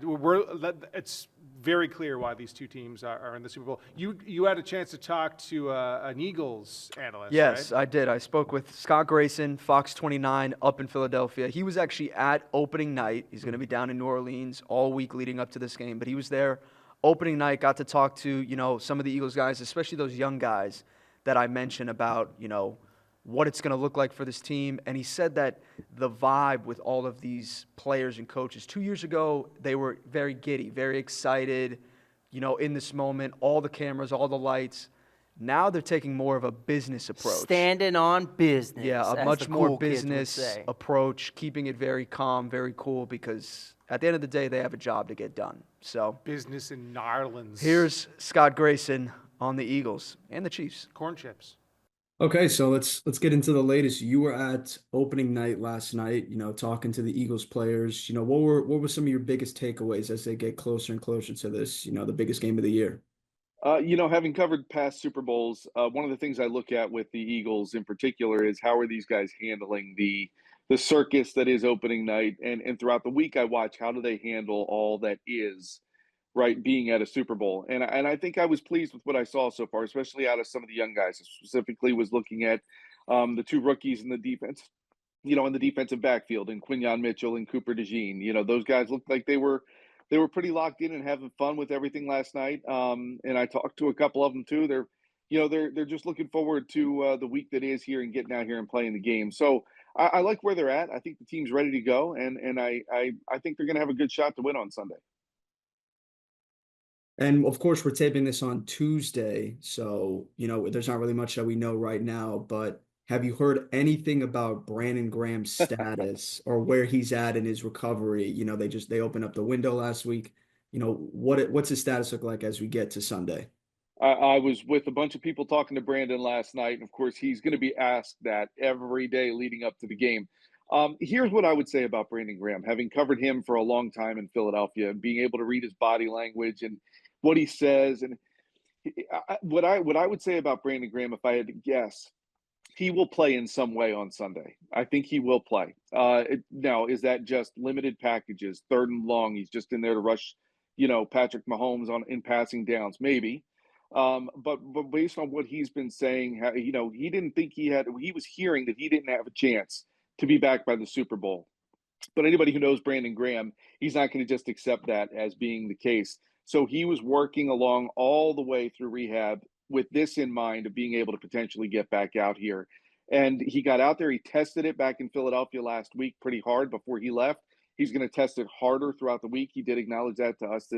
it's very clear why these two teams are in the Super Bowl. You had a chance to talk to an Eagles analyst, Yes, right? I did. I spoke with Scott Grayson, Fox 29, up in Philadelphia. He was actually at opening night. He's going to be down in New Orleans all week leading up to this game, but he was there opening night, got to talk to, some of the Eagles guys, especially those young guys that I mentioned about, what it's going to look like for this team. And he said that the vibe with all of these players and coaches, 2 years ago, they were very giddy, very excited, in this moment, all the cameras, all the lights. Now they're taking more of a business approach. Standing on business. Yeah, a as much the more cool kids would business say. approach, keeping it very calm, very cool, because at the end of the day, they have a job to get done. So Business in Narlands. here's Scott Grayson on the Eagles and the Chiefs. corn chips. Okay, so let's get into the latest. You were at opening night last night, talking to the Eagles players. What were some of your biggest takeaways as they get closer and closer to this, the biggest game of the year? Having covered past Super Bowls, one of the things I look at with the Eagles in particular is how are these guys handling the circus that is opening night, and throughout the week I watch how do they handle all that is, right, being at a Super Bowl. And I think I was pleased with what I saw so far, especially out of some of the young guys. I specifically was looking at the two rookies in the defense, in the defensive backfield, and Quinyon Mitchell and Cooper DeJean. Those guys looked like they were pretty locked in and having fun with everything last night. And I talked to a couple of them too. They're just looking forward to the week that is here and getting out here and playing the game. So I like where they're at. I think the team's ready to go, and I think they're going to have a good shot to win on Sunday. And of course, we're taping this on Tuesday, so there's not really much that we know right now. But have you heard anything about Brandon Graham's status or where he's at in his recovery? They opened up the window last week. What's his status look like as we get to Sunday? I was with a bunch of people talking to Brandon last night, and of course, he's going to be asked that every day leading up to the game. Here's what I would say about Brandon Graham, having covered him for a long time in Philadelphia and being able to read his body language and what he says. And what I would say about Brandon Graham, if I had to guess, he will play in some way on Sunday. I think he will play. Now, is that just limited packages, third and long? He's just in there to rush, Patrick Mahomes in passing downs, maybe. But based on what he's been saying, he didn't think he was hearing that he didn't have a chance to be back by the Super Bowl. But anybody who knows Brandon Graham, he's not going to just accept that as being the case. So he was working along all the way through rehab with this in mind of being able to potentially get back out here. And he got out there. He tested it back in Philadelphia last week pretty hard before he left. He's going to test it harder throughout the week. He did acknowledge that to us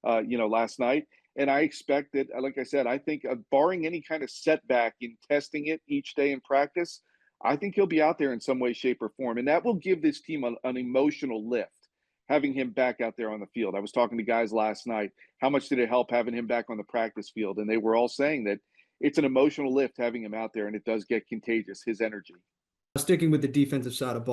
last night. And I expect that, like I said, I think barring any kind of setback in testing it each day in practice, I think he'll be out there in some way, shape, or form. And that will give this team an emotional lift, having him back out there on the field. I was talking to guys last night. How much did it help having him back on the practice field? And they were all saying that it's an emotional lift having him out there, and it does get contagious, his energy. Sticking with the defensive side of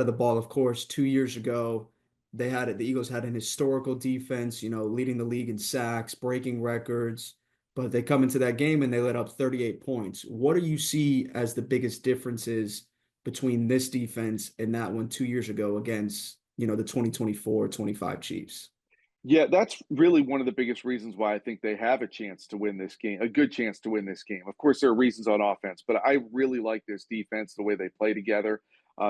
the ball, of course, 2 years ago, the Eagles had an historical defense, leading the league in sacks, breaking records. But they come into that game and they let up 38 points. What do you see as the biggest differences between this defense and that one 2 years ago against, the 2024-25 Chiefs? Yeah, that's really one of the biggest reasons why I think they have a chance to win this game, a good chance to win this game. Of course, there are reasons on offense, but I really like this defense, the way they play together.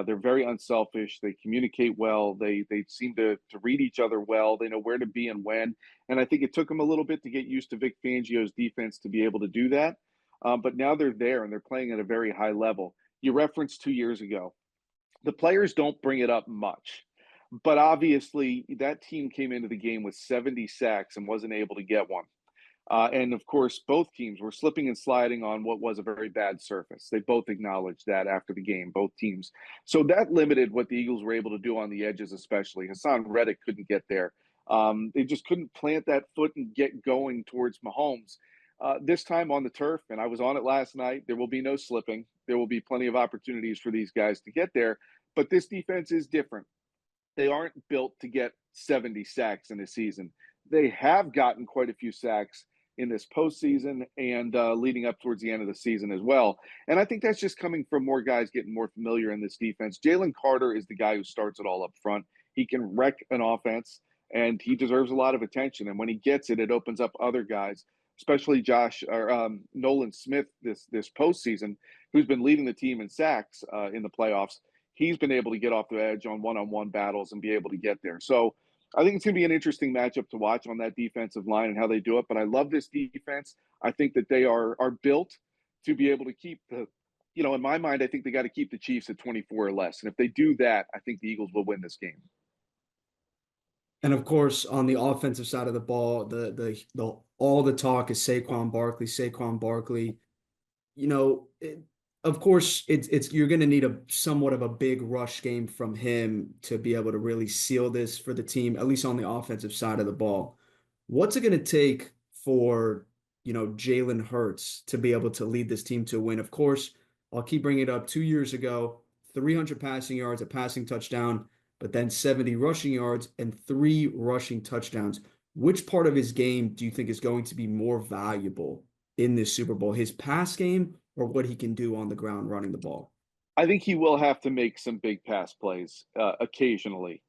They're very unselfish. They communicate well. They seem to read each other well. They know where to be and when. And I think it took them a little bit to get used to Vic Fangio's defense to be able to do that. But now they're there and they're playing at a very high level. You referenced 2 years ago. The players don't bring it up much. But obviously, that team came into the game with 70 sacks and wasn't able to get one. And of course, both teams were slipping and sliding on what was a very bad surface. They both acknowledged that after the game, both teams. So that limited what the Eagles were able to do on the edges, especially. Hassan Reddick couldn't get there. They just couldn't plant that foot and get going towards Mahomes. This time on the turf, and I was on it last night, there will be no slipping. There will be plenty of opportunities for these guys to get there. But this defense is different. They aren't built to get 70 sacks in a season. They have gotten quite a few sacks in this postseason and leading up towards the end of the season as well. And I think that's just coming from more guys getting more familiar in this defense. Jalen Carter is the guy who starts it all up front. He can wreck an offense, and he deserves a lot of attention. And when he gets it, it opens up other guys, especially Nolan Smith this postseason, who's been leading the team in sacks in the playoffs. He's been able to get off the edge on one-on-one battles and be able to get there. So I think it's going to be an interesting matchup to watch on that defensive line and how they do it. But I love this defense. I think that they are built to be able to keep in my mind, I think they got to keep the Chiefs at 24 or less. And if they do that, I think the Eagles will win this game. And of course, on the offensive side of the ball, all the talk is Saquon Barkley. Of course, it's you're going to need a somewhat of a big rush game from him to be able to really seal this for the team, at least on the offensive side of the ball. What's it going to take for, Jalen Hurts to be able to lead this team to a win? Of course, I'll keep bringing it up. 2 years ago, 300 passing yards, a passing touchdown, but then 70 rushing yards and 3 rushing touchdowns. Which part of his game do you think is going to be more valuable in this Super Bowl? His pass game or what he can do on the ground running the ball? I think he will have to make some big pass plays occasionally.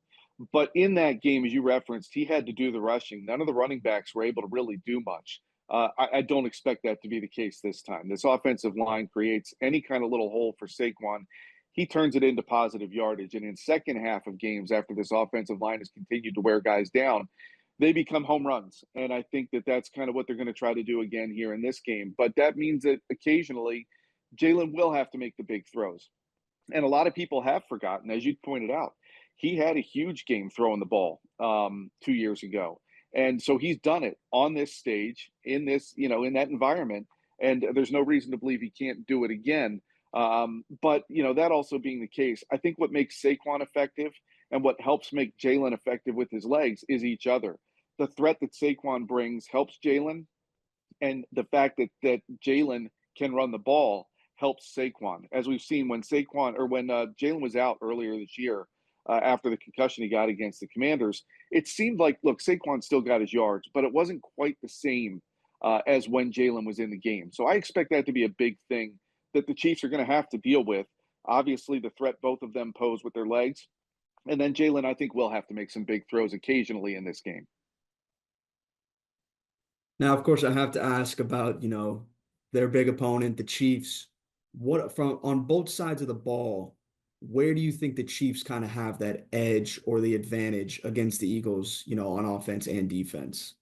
But in that game, as you referenced, he had to do the rushing. None of the running backs were able to really do much. I don't expect that to be the case this time. This offensive line creates any kind of little hole for Saquon. He turns it into positive yardage. And in second half of games, after this offensive line has continued to wear guys down, they become home runs. And I think that that's kind of what they're going to try to do again here in this game. But that means that occasionally Jalen will have to make the big throws. And a lot of people have forgotten, as you pointed out, he had a huge game throwing the ball 2 years ago. And so he's done it on this stage, in this, in that environment. And there's no reason to believe he can't do it again. But, that also being the case, I think what makes Saquon effective and what helps make Jalen effective with his legs is each other. The threat that Saquon brings helps Jalen, and the fact that Jalen can run the ball helps Saquon. As we've seen when Jalen was out earlier this year after the concussion he got against the Commanders, it seemed like, look, Saquon still got his yards, but it wasn't quite the same as when Jalen was in the game. So I expect that to be a big thing that the Chiefs are going to have to deal with. Obviously, the threat both of them pose with their legs. And then Jalen, I think, will have to make some big throws occasionally in this game. Now, of course, I have to ask about, their big opponent, the Chiefs. On both sides of the ball, where do you think the Chiefs kind of have that edge or the advantage against the Eagles, on offense and defense?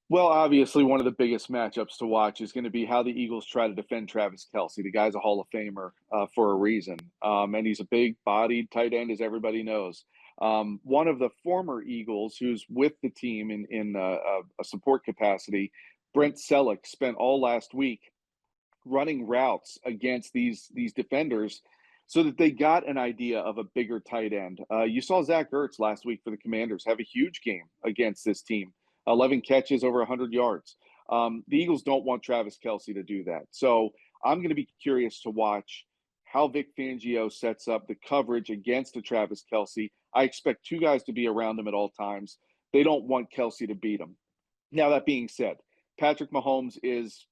Well, obviously, one of the biggest matchups to watch is going to be how the Eagles try to defend Travis Kelce. The guy's a Hall of Famer for a reason, and he's a big-bodied tight end, as everybody knows. One of the former Eagles who's with the team in a support capacity, Brent Selleck, spent all last week running routes against these defenders so that they got an idea of a bigger tight end. You saw Zach Ertz last week for the Commanders have a huge game against this team. 11 catches, over 100 yards. The Eagles don't want Travis Kelce to do that. So I'm going to be curious to watch how Vic Fangio sets up the coverage against a Travis Kelce. I expect 2 guys to be around him at all times. They don't want Kelce to beat him. Now, that being said, Patrick Mahomes is,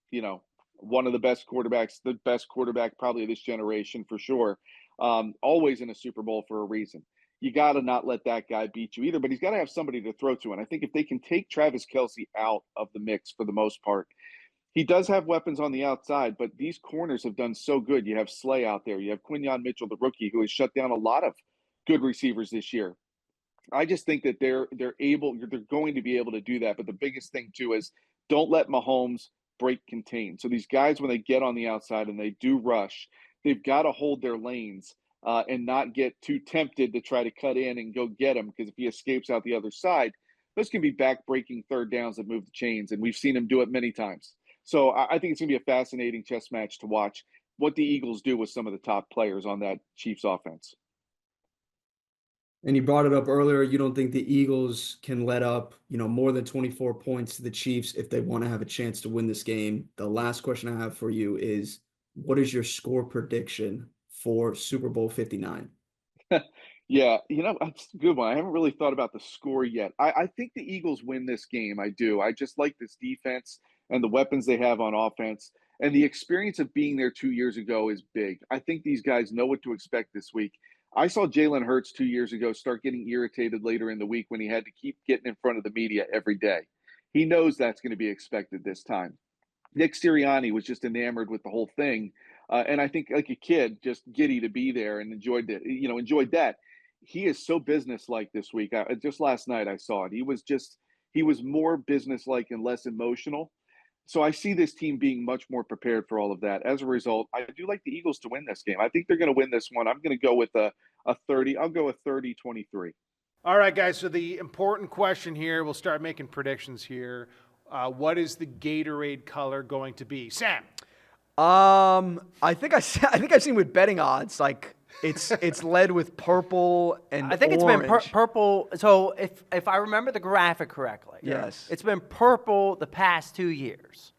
one of the best quarterbacks, the best quarterback probably of this generation for sure. Always in a Super Bowl for a reason. You got to not let that guy beat you either, but he's got to have somebody to throw to. And I think if they can take Travis Kelce out of the mix for the most part, he does have weapons on the outside, but these corners have done so good. You have Slay out there. You have Quinyon Mitchell, the rookie, who has shut down a lot of good receivers this year. I just think that they're going to be able to do that. But the biggest thing, too, is don't let Mahomes break contain. So these guys, when they get on the outside and they do rush, they've got to hold their lanes and not get too tempted to try to cut in and go get him, because if he escapes out the other side, those can be back-breaking third downs that move the chains, and we've seen him do it many times. So I think it's going to be a fascinating chess match to watch what the Eagles do with some of the top players on that Chiefs offense. And you brought it up earlier, you don't think the Eagles can let up, more than 24 points to the Chiefs if they want to have a chance to win this game. The last question I have for you is, what is your score prediction for Super Bowl 59? Yeah, that's a good one. I haven't really thought about the score yet. I think the Eagles win this game. I do. I just like this defense and the weapons they have on offense. And the experience of being there 2 years ago is big. I think these guys know what to expect this week. I saw Jalen Hurts 2 years ago start getting irritated later in the week when he had to keep getting in front of the media every day. He knows that's going to be expected this time. Nick Sirianni was just enamored with the whole thing, and I think like a kid, just giddy to be there and enjoyed that. He is so businesslike this week. Just last night I saw it. He was more businesslike and less emotional. So I see this team being much more prepared for all of that. As a result, I do like the Eagles to win this game. I think they're going to win this one. I'm going to go with a 30. I'll go with 30-23. All right, guys. So the important question here, we'll start making predictions here. What is the Gatorade color going to be, Sam? I think I've seen with betting odds like it's led with purple and I think orange. it's been purple. So if I remember the graphic correctly, Yes. it's been purple the past 2 years.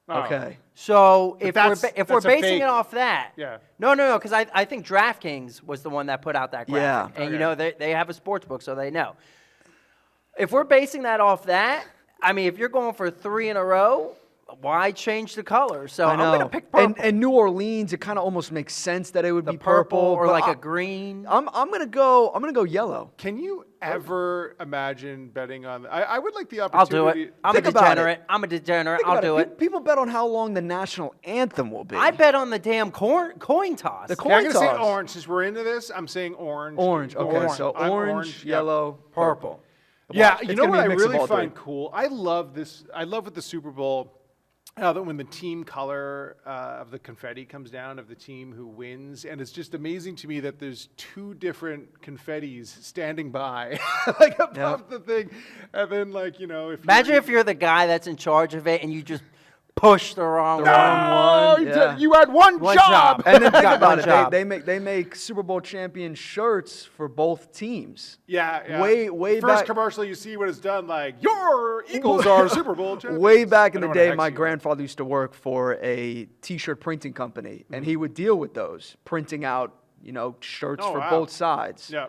Okay. So But if that's we're a basing fake. it off that, Yeah. no, because I think DraftKings was the one that put out that graphic, Yeah. and you know they have a sports book, so they know. If we're basing that off that, I mean, if you're going for 3 in a row, why change the color? So I I'm know. going to pick purple. And New Orleans, it kind of almost makes sense that it would the be purple or but like I- a green. I'm gonna go yellow. Can you ever imagine betting on? I would like the I'll do opportunity. it. I'm a Think about it. degenerate. I'm a degenerate. Think I'll about do Pe- it. People bet on how long the national anthem will be. I bet on the damn coin toss. The Yeah, coin I'm going to say toss. orange. Since we're into this, I'm saying orange. Orange. Okay, Orange. so I'm orange, yeah. yellow, purple. Yeah, It's you know gonna what be a I mix of really all three. find cool? I love this. I love with the Super Bowl how that when the team color of the confetti comes down of the team who wins, and it's just amazing to me that there's 2 different confettis standing by, like above the thing, and then like Imagine if you're the guy that's in charge of it and you just push the wrong one. Oh, Yeah. you had one job. And then think Got about one it. job. They make Super Bowl champion shirts for both teams. Yeah. Way First back- commercial you see what it's done like your Eagles are Super Bowl champions. Way back in I the don't wanna day, hex my you. grandfather used to work for a T-shirt printing company, and he would deal with those, printing out shirts Oh, for wow. both sides. Yeah.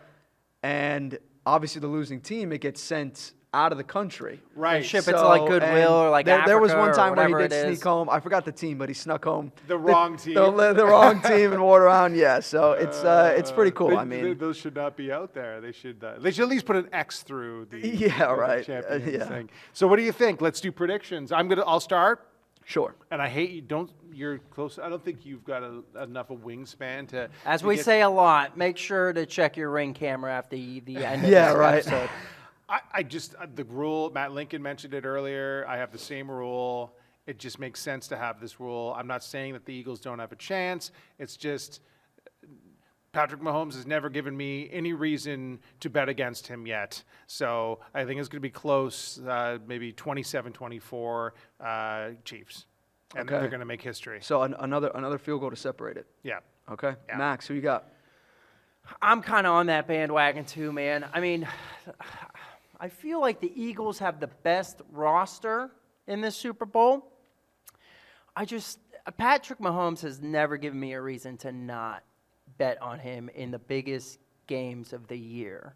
And obviously, the losing team, it gets sent out of the country. Right. Ship it to like So, Goodwill and or like there was Africa one or time where he whatever did it sneak is. home. I forgot the team, but he snuck home The wrong team. the wrong team and wore it around. Yeah, so it's pretty cool. I mean, those should not be out there. They should at least put an X through the Yeah, right. champions Yeah. thing. So what do you think? Let's do predictions. I'll start. sure. And I hate you. You're close. I don't think you've got enough of wingspan to. As to we get- say a lot, make sure to check your Ring camera after the end of Yeah, this right. episode. I just the rule. Matt Lincoln mentioned it earlier. I have the same rule. It just makes sense to have this rule. I'm not saying that the Eagles don't have a chance. It's just Patrick Mahomes has never given me any reason to bet against him yet. So I think it's going to be close, maybe 27-24 Chiefs. And Okay. they're going to make history. So another field goal to separate it. Yeah. Okay, Yeah. Max, who you got? I'm kind of on that bandwagon too, man. I mean, I feel like the Eagles have the best roster in this Super Bowl. Patrick Mahomes has never given me a reason to not bet on him in the biggest games of the year.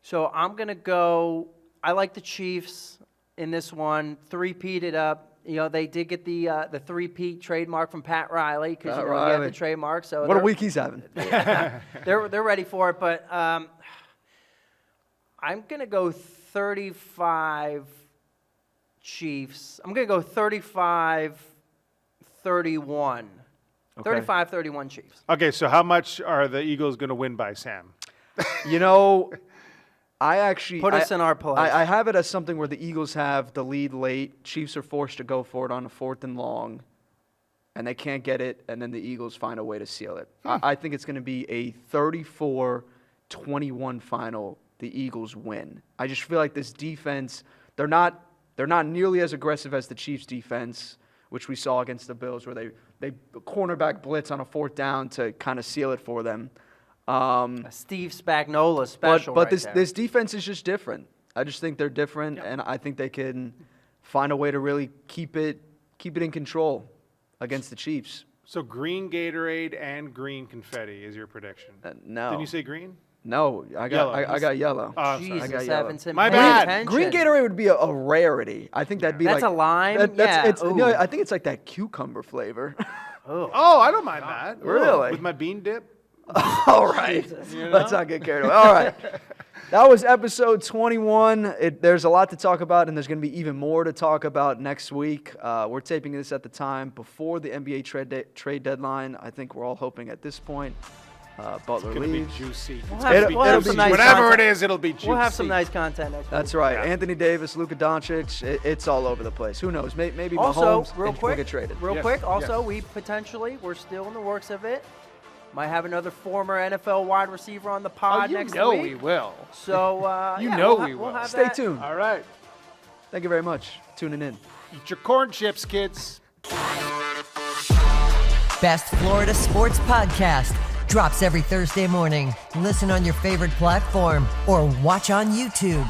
So I'm going to go, I like the Chiefs in this one, three-peated up. They did get the three-peat trademark from Pat Riley because he had Riley. the trademark. So What a week he's having. they're ready for it, but I'm going to go 35 Chiefs. I'm going to go 35-31. 35-31 Chiefs. Okay, so how much are the Eagles going to win by, Sam? I actually Put us in our place. I have it as something where the Eagles have the lead late. Chiefs are forced to go for it on a 4th and long, and they can't get it, and then the Eagles find a way to seal it. I think it's going to be a 34-21 final. The Eagles win. I just feel like this defense, they're not nearly as aggressive as the Chiefs defense, which we saw against the Bills, where they cornerback blitz on a 4th down to kind of seal it for them. Steve Spagnuolo special. But right there. this defense is just different. I just think they're different, and I think they can find a way to really keep it in control against the Chiefs. So green Gatorade and green confetti is your prediction. No. Didn't you say green? No, I got Yellow. I got yellow. Oh, I'm sorry. Jesus, I got yellow. Evanson, My pay bad. attention. Green Gatorade would be a rarity. I think that'd be That's like a lime? It's, Yeah, I think it's like that cucumber flavor. Oh, I don't mind that. Really? With my bean dip? All right. Let's not get carried away. All right. That was episode 21. There's a lot to talk about, and there's going to be even more to talk about next week. We're taping this at the time before the NBA trade deadline. I think we're all hoping at this point Butler It's leaves. be juicy. We'll have some nice Whatever content. it is, it'll be juicy. We'll have some nice content next week. That's right. Yeah. Anthony Davis, Luka Doncic, it's all over the place. Who knows? Maybe Also, Mahomes real will quick, get traded. we're still in the works of it. Might have another former NFL wide receiver on the pod next week. we will. So, we we'll will. have Stay that. tuned. All right. Thank you very much. Tuning in. Eat your corn chips, kids. Best Florida Sports Podcast drops every Thursday morning. Listen on your favorite platform or watch on YouTube.